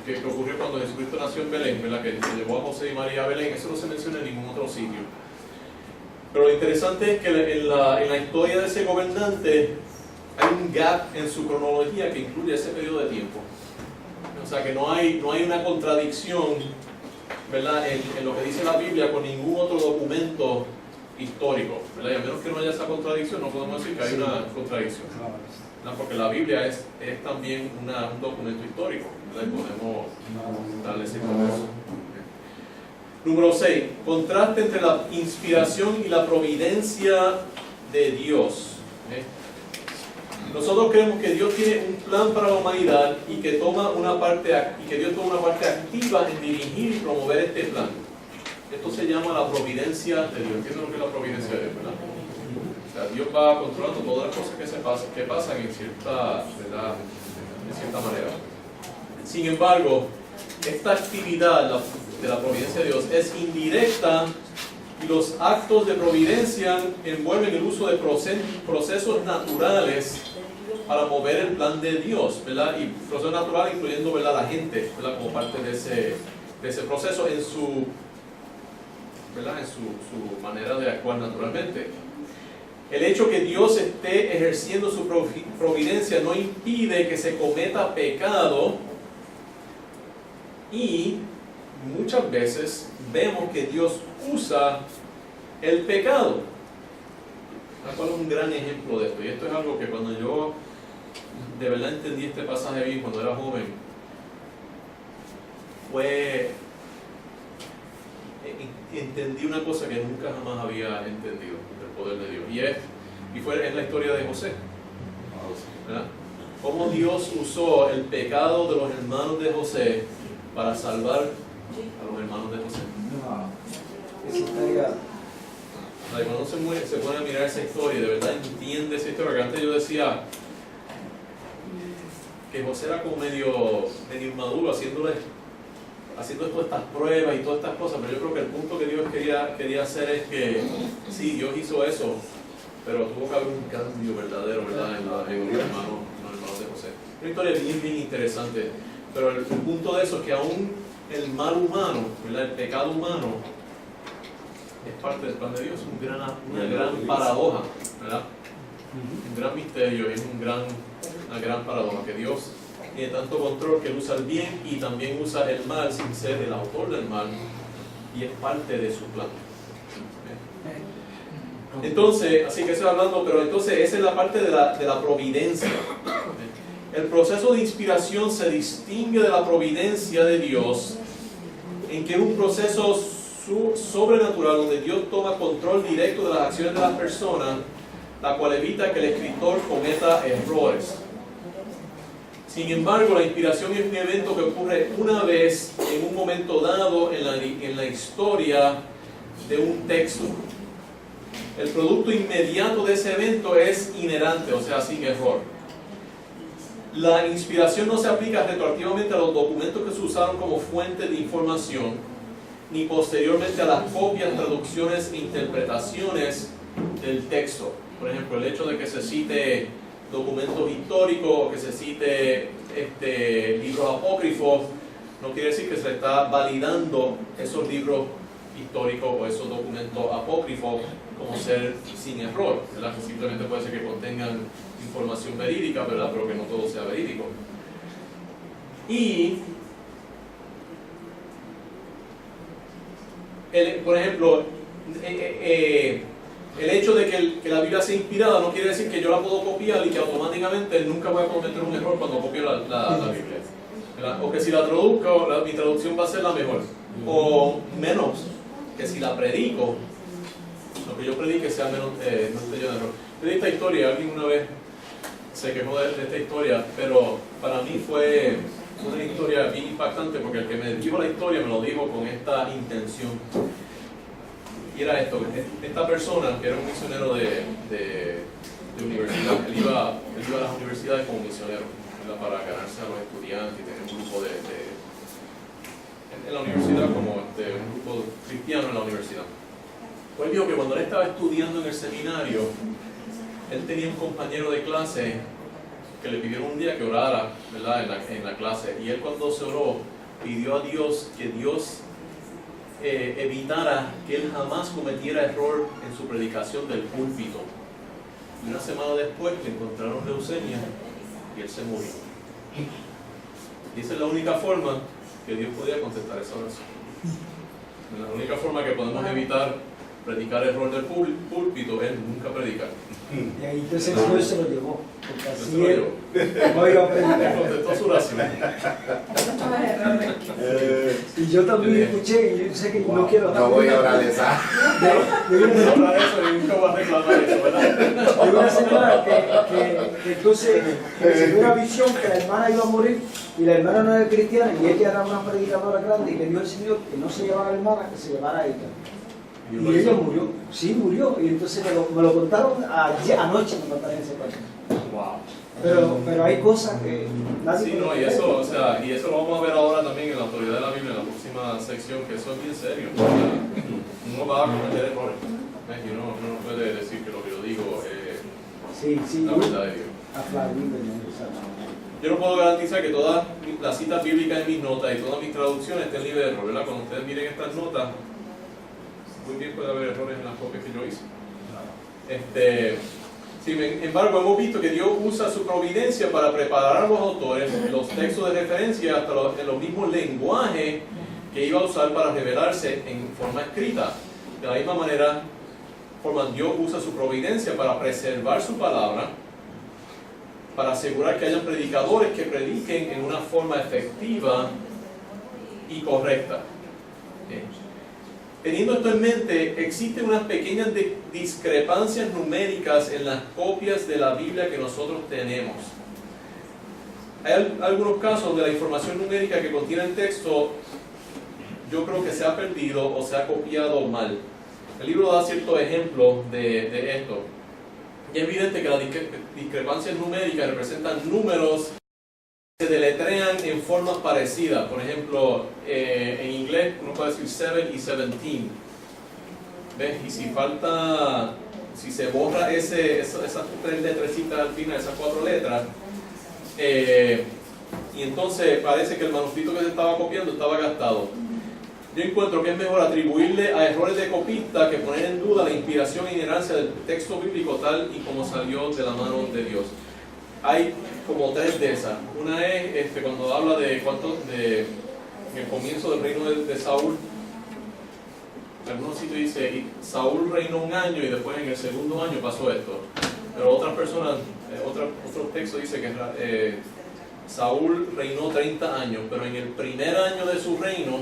que ocurrió cuando Jesucristo nació en Belén, ¿verdad?, que llevó a José y María a Belén, eso no se menciona en ningún otro sitio. Pero lo interesante es que en la historia de ese gobernante hay un gap en su cronología que incluye ese periodo de tiempo. O sea que no hay una contradicción, ¿verdad?, en lo que dice la Biblia con ningún otro documento histórico, ¿verdad? Y a menos que no haya esa contradicción, no podemos decir que hay una contradicción, ¿verdad? Porque la Biblia es también un documento histórico, ¿verdad? Y podemos darle ese contexto. Número 6. Contraste entre la inspiración y la providencia de Dios. Nosotros creemos que Dios tiene un plan para la humanidad y que Dios toma una parte activa en dirigir y promover este plan. Esto se llama la providencia de Dios. ¿Entienden lo que es la providencia de Dios, verdad? O sea, Dios va controlando todas las cosas que pasan en cierta manera. Sin embargo, esta actividad de la providencia de Dios es indirecta y los actos de providencia envuelven el uso de procesos naturales para mover el plan de Dios, ¿verdad? Y proceso natural incluyendo, ¿verdad?, la gente, ¿verdad?, como parte de ese proceso en su, ¿verdad?, en su manera de actuar naturalmente. El hecho que Dios esté ejerciendo su providencia no impide que se cometa pecado, y muchas veces vemos que Dios usa el pecado. ¿Cuál es un gran ejemplo de esto? Y esto es algo que cuando yo de verdad entendí este pasaje bien cuando era joven, entendí una cosa que nunca jamás había entendido del poder de Dios, y fue en la historia de José, ¿verdad? Cómo Dios usó el pecado de los hermanos de José para salvar a los hermanos de José. Esa historia. Cuando uno se pone a mirar esa historia, de verdad entiende esa historia, que antes yo decía que José era como medio inmaduro haciendo todas estas pruebas y todas estas cosas, pero yo creo que el punto que Dios quería hacer es que sí, Dios hizo eso, pero tuvo que haber un cambio verdadero, ¿verdad?, en los hermanos de José. Una historia bien interesante, pero el punto de eso es que aún el mal humano, ¿verdad?, el pecado humano, es parte del plan de Dios, una gran paradoja, ¿verdad? Un gran misterio, es una gran paradoja, que Dios tiene tanto control que Él usa el bien y también usa el mal sin ser el autor del mal, y es parte de su plan. Entonces, así que estoy hablando, pero entonces esa es la parte de la providencia. El proceso de inspiración se distingue de la providencia de Dios en que es un proceso sobrenatural donde Dios toma control directo de las acciones de las personas, la cual evita que el escritor cometa errores. Sin embargo, la inspiración es un evento que ocurre una vez en un momento dado en la historia de un texto. El producto inmediato de ese evento es inerrante, o sea, sin error. La inspiración no se aplica retroactivamente a los documentos que se usaron como fuente de información, ni posteriormente a las copias, traducciones e interpretaciones del texto. Por ejemplo, el hecho de que se cite documentos históricos o que se cite libros apócrifos no quiere decir que se está validando esos libros históricos o esos documentos apócrifos como ser sin error, ¿verdad? Que simplemente puede ser que contengan información verídica, ¿verdad?, pero que no todo sea verídico. Y por ejemplo, el hecho de que la Biblia sea inspirada no quiere decir que yo la puedo copiar y que automáticamente nunca voy a cometer un error cuando copio la Biblia, ¿verdad? O que si la traduzco, mi traducción va a ser la mejor, o menos que si la predico, lo que yo predique sea menos, no esté yo de error. Yo di esta historia, alguien una vez se quejó de esta historia, pero para mí fue una historia bien impactante porque el que me dijo la historia me lo dijo con esta intención. Y era esto: esta persona, que era un misionero de universidad, él iba a las universidades como misionero, ¿verdad?, para ganarse a los estudiantes y tener un grupo en la universidad, como un grupo cristiano en la universidad. Pues él dijo que cuando él estaba estudiando en el seminario, él tenía un compañero de clase que le pidieron un día que orara, ¿verdad?, en la clase, y él cuando se oró pidió a Dios que Dios evitara que él jamás cometiera error en su predicación del púlpito. Y una semana después le encontraron leucemia y él se murió. Y esa es la única forma que Dios podía contestar esa oración. La única forma que podemos evitar predicar error del púlpito es nunca predicar. Y ahí entonces Dios se lo llevó, porque así Dios se lo él no iba a Le predicar. contestó su oración. Y yo también escuché, y yo sé que no quiero No voy a orar esa. de una No habla de eso y nunca va a reclamar eso, ¿verdad? de una señora que entonces recibió una visión que la hermana iba a morir y la hermana no era cristiana y ella era una predicadora grande, y le dijo al Señor que no se llevara a la hermana, que se llevara a ella. Y ella murió, sí murió, y entonces me lo contaron anoche, me contaron ese cuento. Wow. Pero hay cosas que nadie Sí, no, y eso, o sea, y eso lo vamos a ver ahora también en la autoridad de la Biblia, en la próxima sección, que eso es bien serio. O sea, uno va a cometer errores. Y uno no puede decir que lo que yo digo es sí, la verdad de Dios. Yo no puedo garantizar que todas las citas bíblicas en mis notas y todas mis traducciones estén libres de error, ¿verdad? Cuando ustedes miren estas notas, muy bien puede haber errores en las copias que yo hice. Sin embargo, hemos visto que Dios usa su providencia para preparar a los autores los textos de referencia hasta en los mismos lenguajes que iba a usar para revelarse en forma escrita. De la misma manera, Dios usa su providencia para preservar su palabra, para asegurar que hayan predicadores que prediquen en una forma efectiva y correcta. Teniendo esto en mente, existen unas pequeñas discrepancias numéricas en las copias de la Biblia que nosotros tenemos. Hay algunos casos donde la información numérica que contiene el texto, yo creo que se ha perdido o se ha copiado mal. El libro da ciertos ejemplos de esto. Y es evidente que las discrepancias numéricas representan números que se deletrean en formas parecidas. Por ejemplo, en inglés uno puede decir 7 y 17. ¿Ves? Y si se borra esas 3 letrecitas al final, esas 4 letras, y entonces parece que el manuscrito que se estaba copiando estaba gastado. Yo encuentro que es mejor atribuirle a errores de copista que poner en duda la inspiración e inerrancia del texto bíblico tal y como salió de la mano de Dios. Hay como 3 de esas. Una es cuando habla de en el comienzo del reino de Saúl. En algunos sitios dice Saúl reinó 1 año y después en el 2.º año pasó esto. Pero otras personas, otro texto dice que Saúl reinó 30 años, pero en el primer año de su reino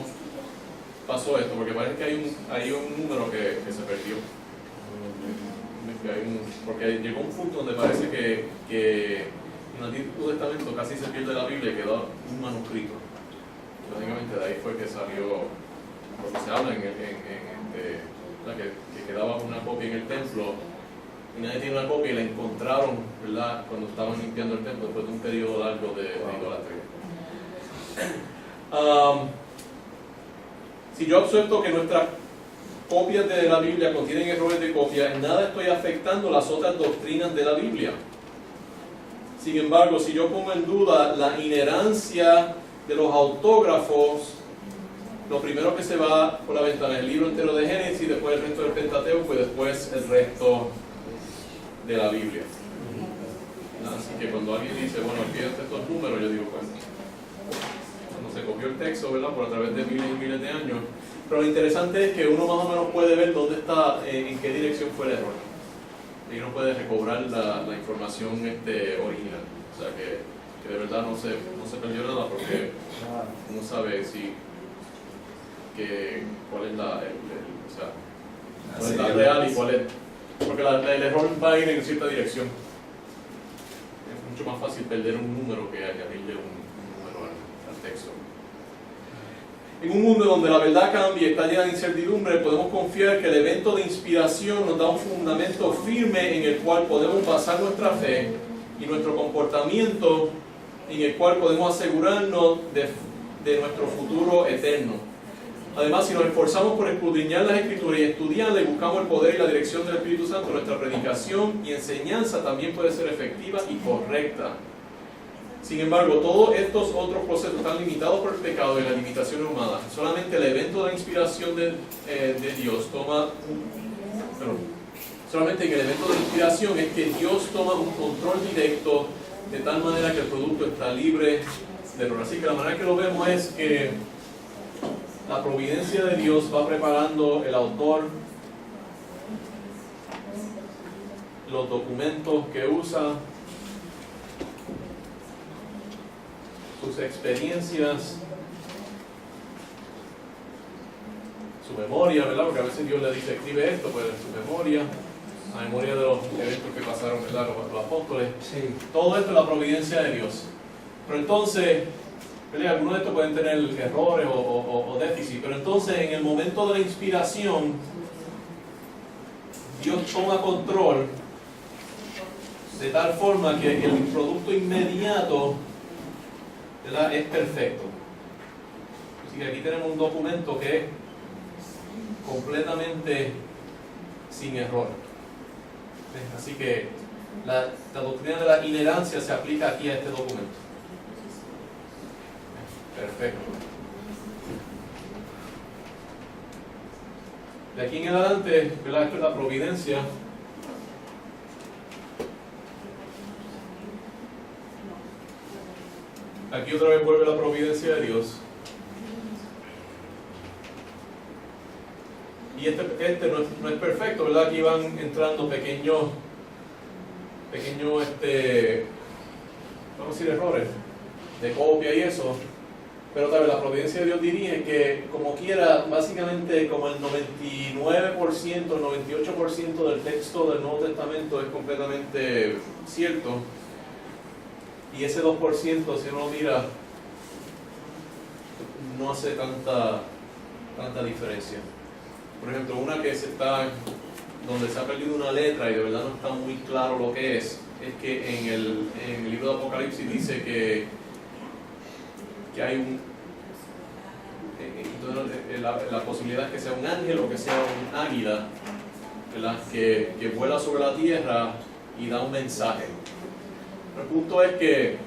pasó esto, porque parece que hay un número que se perdió. Porque llegó un punto donde parece que en el Antiguo Testamento casi se pierde la Biblia y quedó un manuscrito. Básicamente de ahí fue que salió lo que se habla que quedaba una copia en el templo y nadie tiene una copia y la encontraron, ¿verdad?, cuando estaban limpiando el templo después de un periodo largo de idolatría. Si yo acepto que nuestras copias de la Biblia contienen errores de copia, en nada estoy afectando las otras doctrinas de la Biblia. Sin embargo, si yo pongo en duda la inherencia de los autógrafos, lo primero que se va por la ventana es el libro entero de Génesis, después el resto del Pentateuco y después el resto de la Biblia. Así que cuando alguien dice, bueno, olvídate estos números, yo digo, pues, cuando se copió el texto, ¿verdad?, por a través de miles y miles de años. Pero lo interesante es que uno más o menos puede ver dónde está, en qué dirección fue el error. Y uno puede recobrar la información original. O sea, que de verdad no se perdió nada porque uno sabe cuál es cuál es la real y cuál es. Porque el error va a ir en cierta dirección. Es mucho más fácil perder un número que añadirle un número al texto. En un mundo donde la verdad cambia y está llena de incertidumbre, podemos confiar que el evento de inspiración nos da un fundamento firme en el cual podemos basar nuestra fe y nuestro comportamiento, en el cual podemos asegurarnos de nuestro futuro eterno. Además, si nos esforzamos por escudriñar las Escrituras y estudiarlas y buscamos el poder y la dirección del Espíritu Santo, nuestra predicación y enseñanza también puede ser efectiva y correcta. Sin embargo, todos estos otros procesos están limitados por el pecado y la limitación humana. Solamente el evento de la inspiración de Dios solamente en el evento de la inspiración es que Dios toma un control directo de tal manera que el producto está libre de error. Así que la manera que lo vemos es que la providencia de Dios va preparando el autor, los documentos que usa, sus experiencias, su memoria, ¿verdad? Porque a veces Dios le dice, escribe esto, pues en su memoria, la memoria de los eventos que pasaron, ¿verdad?, los apóstoles. Sí. Todo esto es la providencia de Dios. Pero entonces, ¿verdad?, algunos de estos pueden tener errores o déficit, pero entonces en el momento de la inspiración, Dios toma control de tal forma que el producto inmediato, ¿verdad?, es perfecto. Así que aquí tenemos un documento que es completamente sin error. Así que la doctrina de la inerrancia se aplica aquí a este documento. Perfecto. De aquí en adelante, ¿verdad? Esto es la providencia. Aquí otra vez vuelve la providencia de Dios. Y este no es perfecto, ¿verdad? Aquí van entrando pequeños, vamos a decir, errores de copia y eso. Pero tal vez la providencia de Dios diría que, como quiera, básicamente como el 99%, el 98% del texto del Nuevo Testamento es completamente cierto. Y ese 2%, si uno lo mira, no hace tanta diferencia. Por ejemplo, una donde se ha perdido una letra y de verdad no está muy claro lo que es que en el libro de Apocalipsis dice que hay la posibilidad es que sea un ángel o que sea un águila, ¿verdad? Que vuela sobre la tierra y da un mensaje. El punto es que,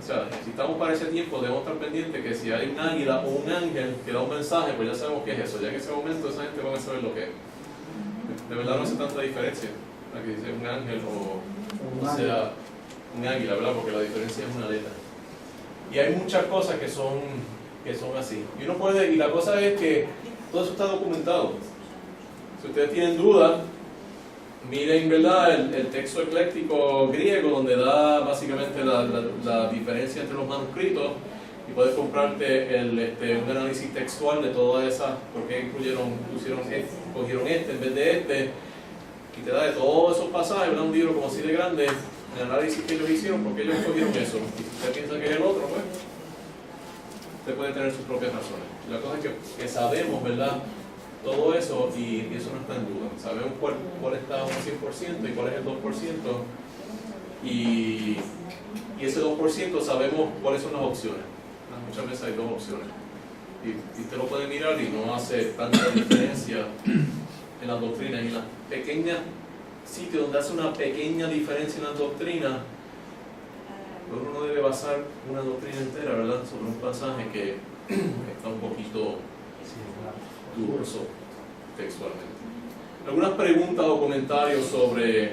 o sea, si estamos para ese tiempo, debemos estar pendientes que si hay un águila o un ángel que da un mensaje, pues ya sabemos qué es eso. Ya en ese momento esa gente va a saber lo que es. De verdad no hace tanta diferencia que dice un ángel o sea un águila, ¿verdad? Porque la diferencia es una letra. Y hay muchas cosas que son así. Y uno puede, y la cosa es que todo eso está documentado. Si ustedes tienen dudas, miren, ¿verdad?, el texto ecléctico griego, donde da básicamente la diferencia entre los manuscritos, y puedes comprarte un análisis textual de todas esas, por qué cogieron este en vez de este, y te da de todos esos pasajes, ¿verdad? Un libro como así de grande, el análisis que ellos hicieron, porque ellos cogieron eso. Y si usted piensa que es el otro, pues usted puede tener sus propias razones. La cosa es que sabemos, ¿verdad?, todo eso, y eso no está en duda. Sabemos cuál está un 100% y cuál es el 2%, y ese 2% sabemos cuáles son las opciones. Muchas veces hay dos opciones. Y usted lo puede mirar y no hace tanta diferencia en las doctrinas. Y en las pequeñas sitios donde hace una pequeña diferencia en las doctrinas, uno no debe basar una doctrina entera, ¿verdad?, sobre un pasaje que está un poquito dudoso textualmente. ¿Algunas preguntas o comentarios sobre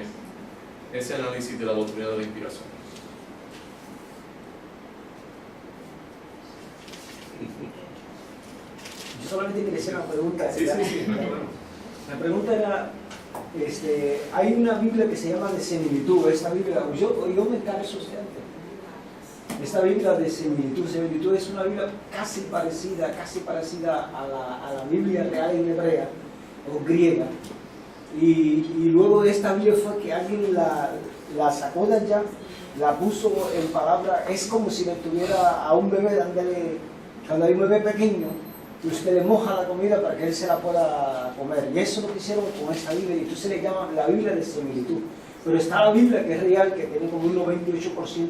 ese análisis de la doctrina de la inspiración? Yo solamente quería hacer una pregunta. Sí, no hay problema. La pregunta era, hay una Biblia que se llama de similitud. Esta Biblia, yo me encargo suficiente. Esta Biblia de similitud es una Biblia casi parecida a la Biblia real en hebrea o griega. Y luego de esta Biblia fue que alguien la sacó de allá, la puso en palabra. Es como si le tuviera a un bebé, cuando hay un bebé pequeño, y usted le moja la comida para que él se la pueda comer. Y eso es lo que hicieron con esta Biblia, y entonces le llaman la Biblia de similitud. Pero está la Biblia que es real, que tiene como un 98%.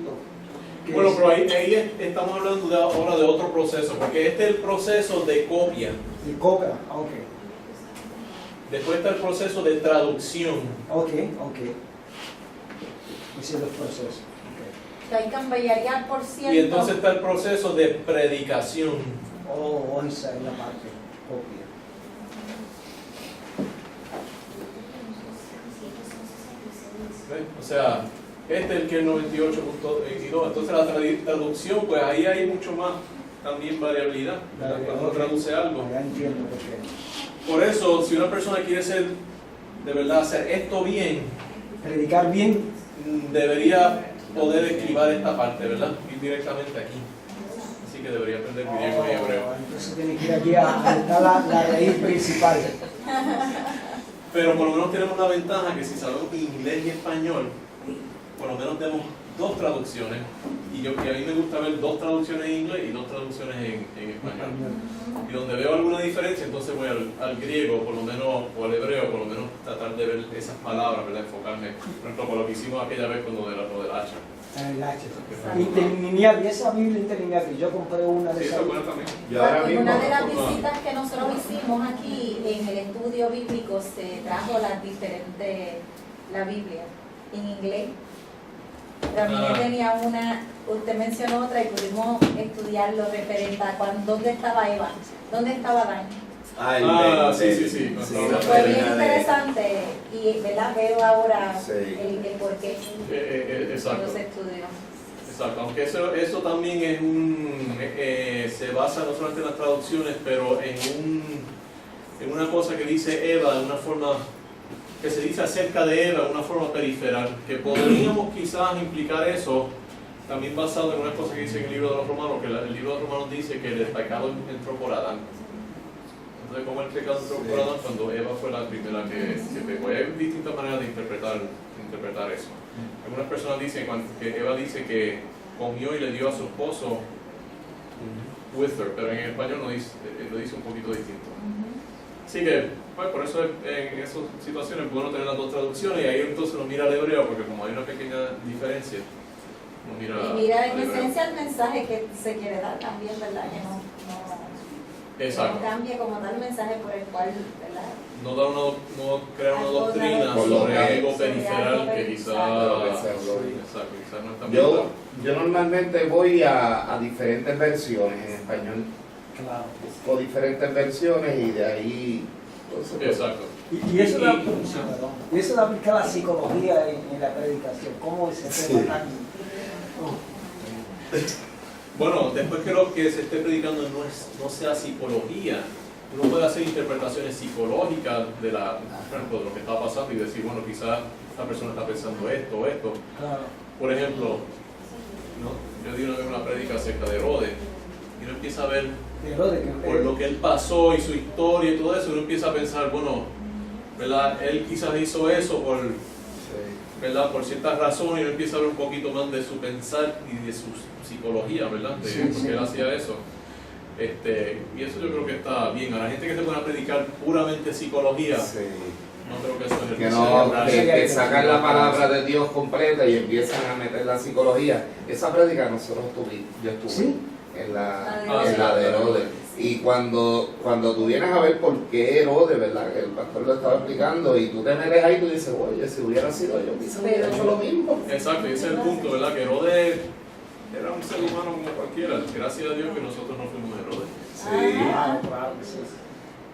Bueno, pero ahí estamos hablando ahora de otro proceso, porque este es el proceso de copia. De copia, ok. Después está el proceso de traducción. Ok. Ese es el proceso. Que ahí cambiaría el por ciento. Y entonces está el proceso de predicación. Esa es la parte copia. ¿Ves? O sea, este es el que es 98.22. Entonces la traducción, pues ahí hay mucho más también variabilidad. Cuando uno traduce algo. Ya entiendo por qué. Por eso, si una persona quiere de verdad hacer esto bien, Predicar bien. debería poder esquivar esta parte, ¿verdad? Ir directamente aquí. Así que debería aprender griego y hebreo. Entonces tiene que ir aquí a la raíz principal. Pero por lo menos tenemos una ventaja que si sabemos inglés y español, por lo menos tenemos dos traducciones. Y a mí me gusta ver dos traducciones en inglés y dos traducciones en español. Y donde veo alguna diferencia, entonces voy al griego, por lo menos, o al hebreo, por lo menos tratar de ver esas palabras, ¿verdad? Enfocarme, por ejemplo, con lo que hicimos aquella vez cuando lo del hacha. El hacha. Interlineal, y esa Biblia interlineal, que yo compré una de Sí, esas. está buena también. Y ahora En mismo, una de las visitas que nosotros hicimos aquí en el estudio bíblico se trajo la Biblia. en inglés. También tenía una, usted mencionó otra y pudimos estudiar lo referente a dónde estaba Eva, dónde estaba Adán. Sí. Fue bien interesante y ¿verdad? Veo ahora Sí. el porqué de Exacto. los estudios. Exacto, aunque eso también es se basa no solamente en las traducciones, pero en una cosa que dice Eva, de una forma que se dice acerca de Eva, de una forma periferal, que podríamos quizás implicar eso, también basado en una cosa que dice en el libro de los Romanos, que el libro de los Romanos dice que el pecado entró por Adán. Entonces, ¿cómo el pecado entró por Adán cuando Eva fue la primera que pecó? Hay distintas maneras de interpretar eso. Algunas personas dicen que Eva dice que comió y le dio a su esposo with her, pero en español lo dice un poquito distinto. Así que, pues, por eso en esas situaciones es bueno tener las dos traducciones y ahí entonces uno mira al hebreo, porque como hay una pequeña diferencia, uno mira. Y mira en al hebreo. esencia el mensaje que se quiere dar también, ¿verdad? Que no Exacto. cambie como tal el mensaje por el cual, ¿verdad? No crear una Algo doctrina por lo sobre que- algo sobre periferal algo que periferal. Exacto, quizás no está bien. Yo normalmente voy a diferentes versiones en español. Claro. Busco diferentes versiones y de ahí. Entonces, pues, Exacto. Y eso lo y eso lo aplica la psicología en la predicación. ¿Cómo ese tema tan... Bueno, después que lo que se esté predicando no sea psicología, uno puede hacer interpretaciones psicológicas de por ejemplo, de lo que está pasando y decir, bueno, quizás esta persona está pensando esto o esto. Claro. Por ejemplo, yo di una vez una prédica acerca de Herodes y uno empieza a ver Pero de que por lo que él pasó y su historia y todo eso, uno empieza a pensar, bueno, ¿verdad? Él quizás hizo eso ¿verdad? Por ciertas razones, y uno empieza a ver un poquito más de su pensar y de su psicología, ¿verdad? De por qué él hacía eso. Y eso yo creo que está bien. A la gente que se pone a predicar puramente psicología, sí. no creo que eso es el Que no, mensaje. que sacan la palabra de Dios completa y empiezan a meter la psicología. Esa prédica nosotros yo estuve ¿Sí? en la Ah, de Herodes. Y cuando tú vienes a ver por qué Herodes, ¿verdad? Que el pastor lo estaba explicando y tú te metes ahí y tú dices, oye, si hubiera sido yo, quizás hubiera hecho lo mismo. Exacto, y ese es el punto, ¿verdad? Que Herodes era un ser humano como cualquiera. Gracias a Dios que nosotros no fuimos Herodes. Sí. Claro, claro, sí.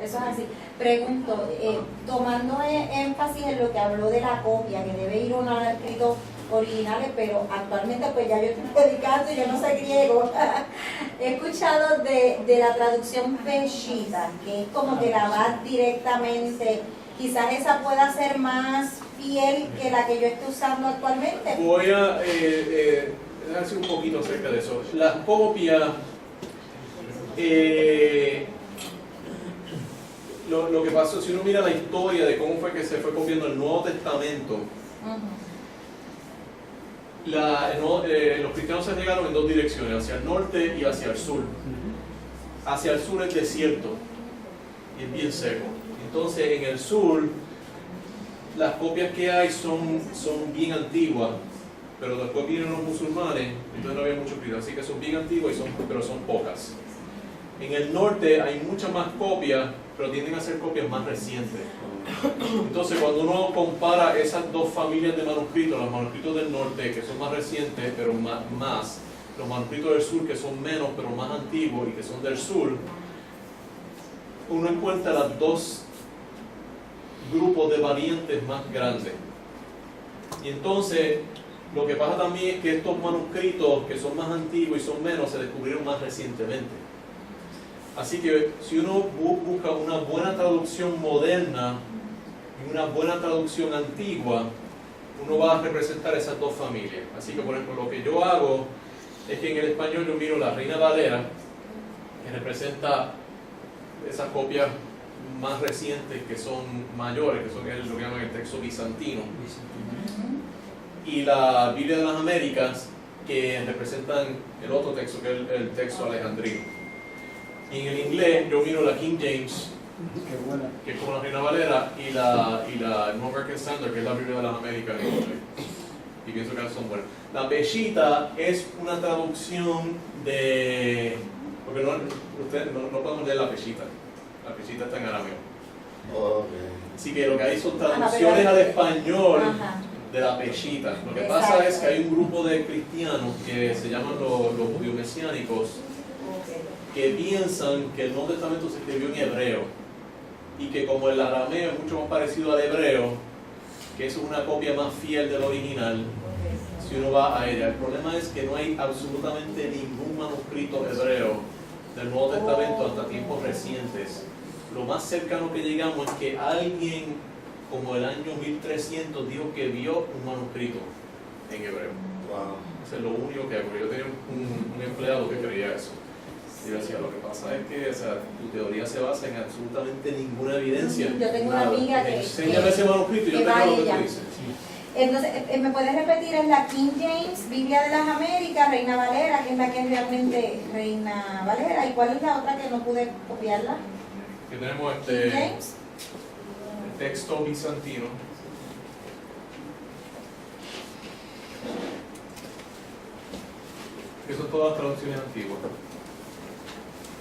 Eso es así. Pregunto, tomando énfasis en lo que habló de la copia, que debe ir uno a escritos originales, pero actualmente pues ya yo estoy predicando y yo no sé griego. He escuchado de la traducción Peshitta, que es como que la vas directamente. Quizás esa pueda ser más fiel que la que yo estoy usando actualmente. Voy a decir un poquito acerca de eso. Las copias, lo que pasó, si uno mira la historia de cómo fue que se fue copiando el Nuevo Testamento, los cristianos se llegaron en dos direcciones, hacia el norte y hacia el sur. Hacia el sur es desierto y es bien seco. Entonces en el sur las copias que hay son bien antiguas, pero después vienen los musulmanes, entonces no había mucho cuidado, así que son bien antiguas pero son pocas. En el norte hay muchas más copias, pero tienden a ser copias más recientes. Entonces cuando uno compara esas dos familias de manuscritos, los manuscritos del norte que son más recientes pero más, los manuscritos del sur que son menos pero más antiguos y que son del sur, uno encuentra los dos grupos de variantes más grandes. Y entonces lo que pasa también es que estos manuscritos que son más antiguos y son menos se descubrieron más recientemente. Así que si uno busca una buena traducción moderna y una buena traducción antigua, uno va a representar esas dos familias. Así que por ejemplo lo que yo hago es que en el español yo miro la Reina Valera, que representa esas copias más recientes que son mayores, que son lo que llaman el texto bizantino, y la Biblia de las Américas, que representan el otro texto, que es el texto alejandrino. Y en el inglés yo miro la King James, Qué buena. que es como la Reina Valera, y la New American Standard, que es la Biblia de las Américas en inglés. Y pienso que son buenas. La Peshitta es una traducción de... porque ustedes no podemos leer la Peshitta. La Peshitta está en arameo. Okay. Así que lo que hay son traducciones al español de la Peshita. Lo que pasa es que hay un grupo de cristianos que se llaman los judíos mesiánicos que piensan que el Nuevo Testamento se escribió en hebreo y que como el arameo es mucho más parecido al hebreo, que eso es una copia más fiel del original, si uno va a ella. El problema es que no hay absolutamente ningún manuscrito hebreo del Nuevo Testamento hasta tiempos recientes. Lo más cercano que llegamos es que alguien como el año 1300 dijo que vio un manuscrito en hebreo. Wow. Eso es lo único que hay, porque yo tenía un empleado que creía eso. Y yo decía, lo que pasa es que, o sea, tu teoría se basa en absolutamente ninguna evidencia. Yo tengo una amiga que... Enséñame ese manuscrito y yo te digo lo que tú dices. Entonces, ¿me puedes repetir? Es la King James, Biblia de las Américas, Reina Valera, que es la que es realmente Reina Valera. ¿Y cuál es la otra que no pude copiarla? Que tenemos King James. el texto bizantino. Que son todas traducciones antiguas.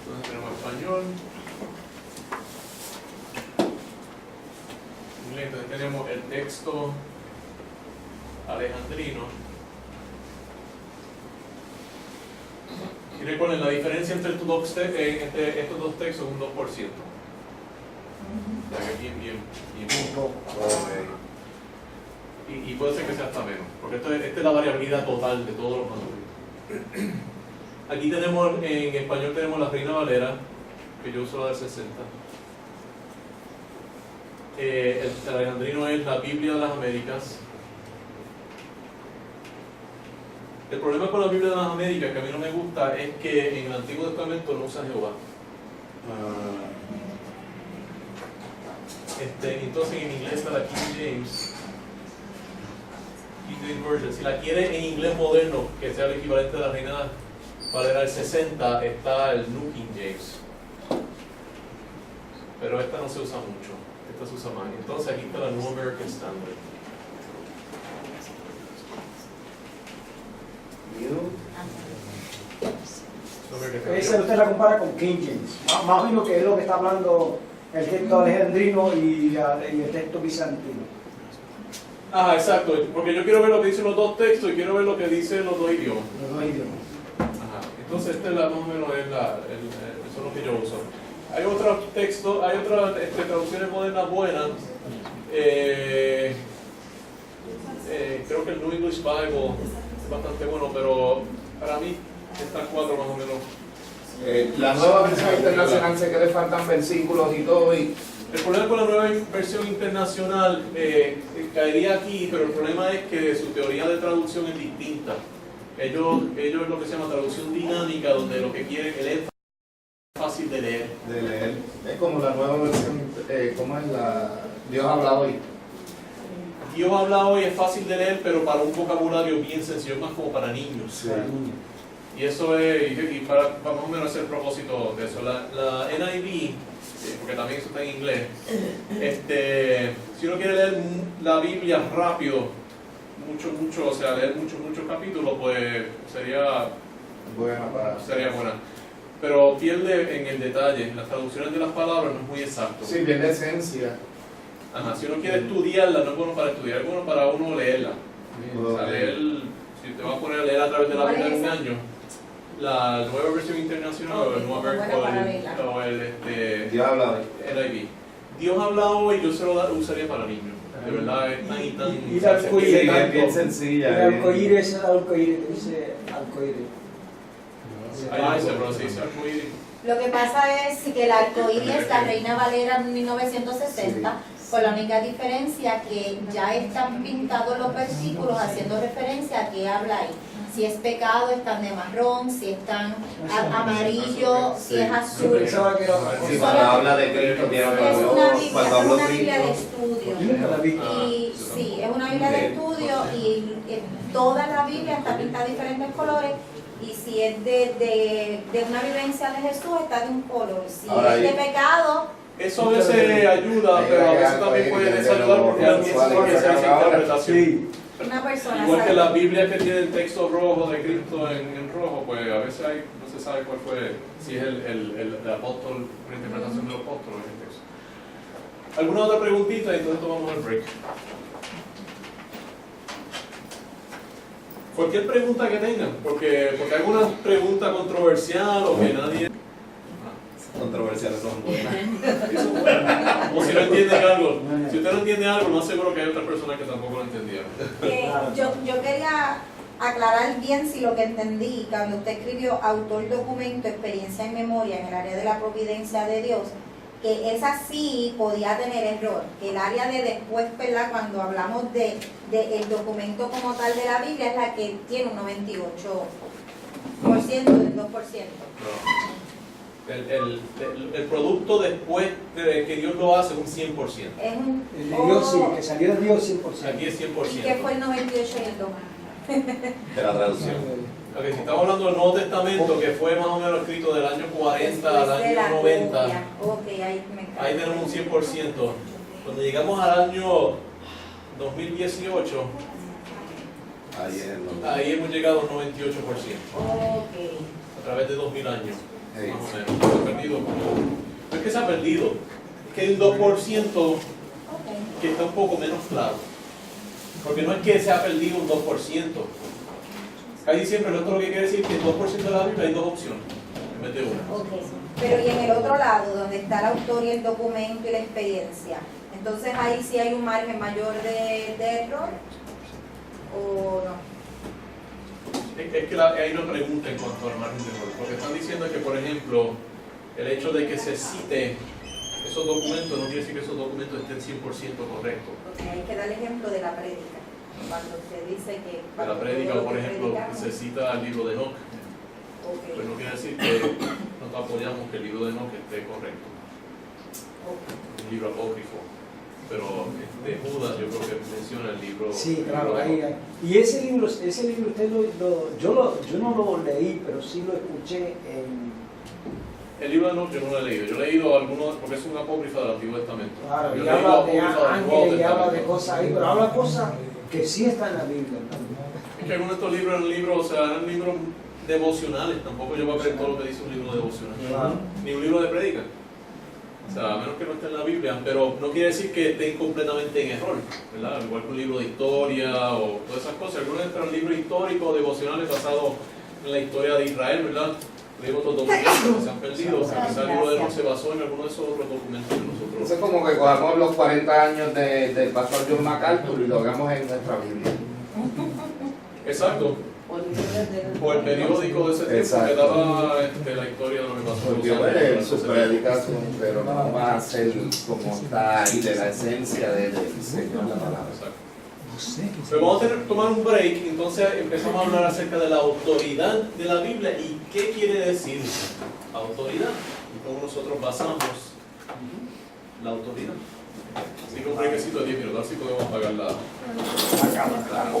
Entonces tenemos español. Inglés, entonces tenemos el texto alejandrino. Y recuerden, la diferencia entre estos dos textos es un 2%. O sea que bien poco. Y puede ser que sea hasta menos, porque esta es la variabilidad total de todos los manuscritos. Aquí tenemos, en español tenemos la Reina Valera, que yo uso la del 60. El alejandrino es la Biblia de las Américas. El problema con la Biblia de las Américas, que a mí no me gusta, es que en el Antiguo Testamento no usa Jehová. Entonces en inglés está la King James Version. Si la quiere en inglés moderno, que sea el equivalente de la Reina Valera del 60, está el New King James. Pero esta no se usa mucho, esta se usa más. Entonces aquí está la New American Standard. Esa usted la compara con King James, más o menos, que es lo que está hablando el texto alejandrino y el texto bizantino. Ah, exacto, porque yo quiero ver lo que dicen los dos textos y quiero ver lo que dicen los dos idiomas. Los dos idiomas. Ajá. Entonces este más o menos es eso es lo que yo uso. Hay otros textos, hay otras traducciones modernas buenas. Creo que el New English Bible es bastante bueno, pero para mí estas cuatro más o menos. La nueva versión internacional sé que le faltan versículos y todo. Y el problema con la nueva versión internacional caería aquí, pero el problema es que su teoría de traducción es distinta. Ellos es lo que se llama traducción dinámica, donde lo que quieren es leer fácil de leer. es como la nueva versión, ¿cómo es la? Dios habla hoy. Dios habla hoy es fácil de leer, pero para un vocabulario bien sencillo, más como para niños. Sí. Y eso es, y para más o menos ese es el propósito de eso. La NIV, porque también eso está en inglés, si uno quiere leer la Biblia rápido, mucho, o sea, leer muchos capítulos, pues sería buena. Pero pierde en el detalle, las traducciones de las palabras no es muy exacto. Sí, pierde esencia. Ajá, si uno quiere estudiarla, no es bueno para estudiar, es bueno para uno leerla. O sea, si te vas a poner a leer a través de la Biblia en un año, la nueva versión internacional o el nuevo Dios habla hoy. NIV. Dios habla hoy, yo se lo usaría para niños. De verdad es tan y tan. Y el arcoíris, Sí, es bien sencilla. el arcoíris es el arcoíris, que dice arcoíris. Ahí dice, pero se dice arcoíris. Lo que pasa es que el arcoíris, la Reina Valera en 1960, con la única diferencia que ya están pintados los versículos haciendo referencia a qué habla ahí. Si es pecado, están de marrón, si están amarillo, si es azul. Pensaba que era otra Sí, cosa. cuando habla de Cristo, tiene cuando hablo es una Biblia de Cristo. estudio. Yo nunca la vi. Y sí, es una Biblia de estudio y toda la Biblia está pintada de diferentes colores. Y si es de una vivencia de Jesús, está de un color. Si Ahora, es de pecado, Eso a veces ayuda, pero a veces también puede desayudar porque alguien tiene esa interpretación. Sí. una persona Igual que sabe. las Biblias que tienen texto rojo de Cristo en rojo, pues a veces no se sabe cuál fue, si es el apóstol, la interpretación del apóstol en el texto. ¿Alguna otra preguntita? Entonces tomamos el break. Cualquier pregunta que tengan, porque hay alguna pregunta controversial o que nadie... Controversiales son buenas. O si no entienden algo. Si usted no entiende algo, no seguro que hay otras personas que tampoco lo entendieron. Yo quería aclarar bien si lo que entendí, cuando usted escribió autor, documento, experiencia en memoria en el área de la providencia de Dios, que esa sí podía tener error, que el área de después, ¿verdad? Cuando hablamos de el documento como tal de la Biblia, es la que tiene un 98% del 2%. No. El producto después de que Dios lo hace es un 100%. Es un... El de Dios sí, que salió de Dios 100%. Aquí es 100%. ¿Y qué fue el 98 y el 2? De la traducción. Ok, si estamos hablando del Nuevo Testamento, que fue más o menos escrito del año 40 al año 90, ahí tenemos un 100%. Cuando llegamos al año 2018, ahí hemos llegado a un 98%, a través de 2000 años, más o menos. Se ha perdido. No es que se ha perdido, es que hay un 2% que está un poco menos claro. Porque no es que se ha perdido un 2%. Casi siempre esto lo que quiere decir es que el 2% de la Biblia hay dos opciones en vez de una. Pero y en el otro lado, donde está el autor y el documento y la experiencia, entonces ahí sí hay un margen mayor de error o no. Es que hay una pregunta en cuanto al margen de error. Lo que están diciendo es que, por ejemplo, el hecho de que se cite esos documentos no quiere decir que esos documentos estén 100% correctos. Porque hay que dar el ejemplo de la prédica. Cuando usted dice que... De la prédica, por ejemplo, se cita el libro de Enoch. Pues no quiere decir que nosotros apoyamos que el libro de Enoch esté correcto. Un libro apócrifo. Pero de Judas yo creo que menciona el libro. Sí, claro, libro de Enoch. ahí. Y ese libro usted yo no lo leí, pero sí lo escuché en... El libro de Enoch yo no lo he leído. Yo he leído algunos, porque es un apócrifo del Antiguo Testamento. Claro, Yo y he leído habla de apócrifos del Nuevo ángeles y habla de Testamento. cosas ahí, pero habla cosas que sí están en la Biblia. Es que algunos de estos libros eran libros, o sea, eran libros devocionales. Tampoco yo voy a creer todo lo que dice un libro devocional. Claro. Ni un libro de prédica. O sea, a menos que no esté en la Biblia, pero no quiere decir que estén completamente en error, ¿verdad? Igual que un libro de historia o todas esas cosas. Algunos entran libros históricos, devocionales basados en la historia de Israel, ¿verdad? Leemos otros documentos que se han perdido. O sea, quizá el libro de Enoch se basó en alguno de esos otros documentos que nosotros... Eso es como que cojamos los 40 años del pastor John MacArthur y lo hagamos en nuestra Biblia. Exacto. O el periódico de ese tiempo Exacto. que daba la historia de lo que pasó. Porque bueno, sus predicaciones, pero no va a ser como está ahí de la esencia del Señor la palabra. Exacto. Pero vamos a tomar un break, entonces empezamos a hablar acerca de la autoridad de la Biblia y qué quiere decir autoridad y cómo nosotros basamos la autoridad. Así que un breakcito de 10 minutos, así podemos pagar la cámara.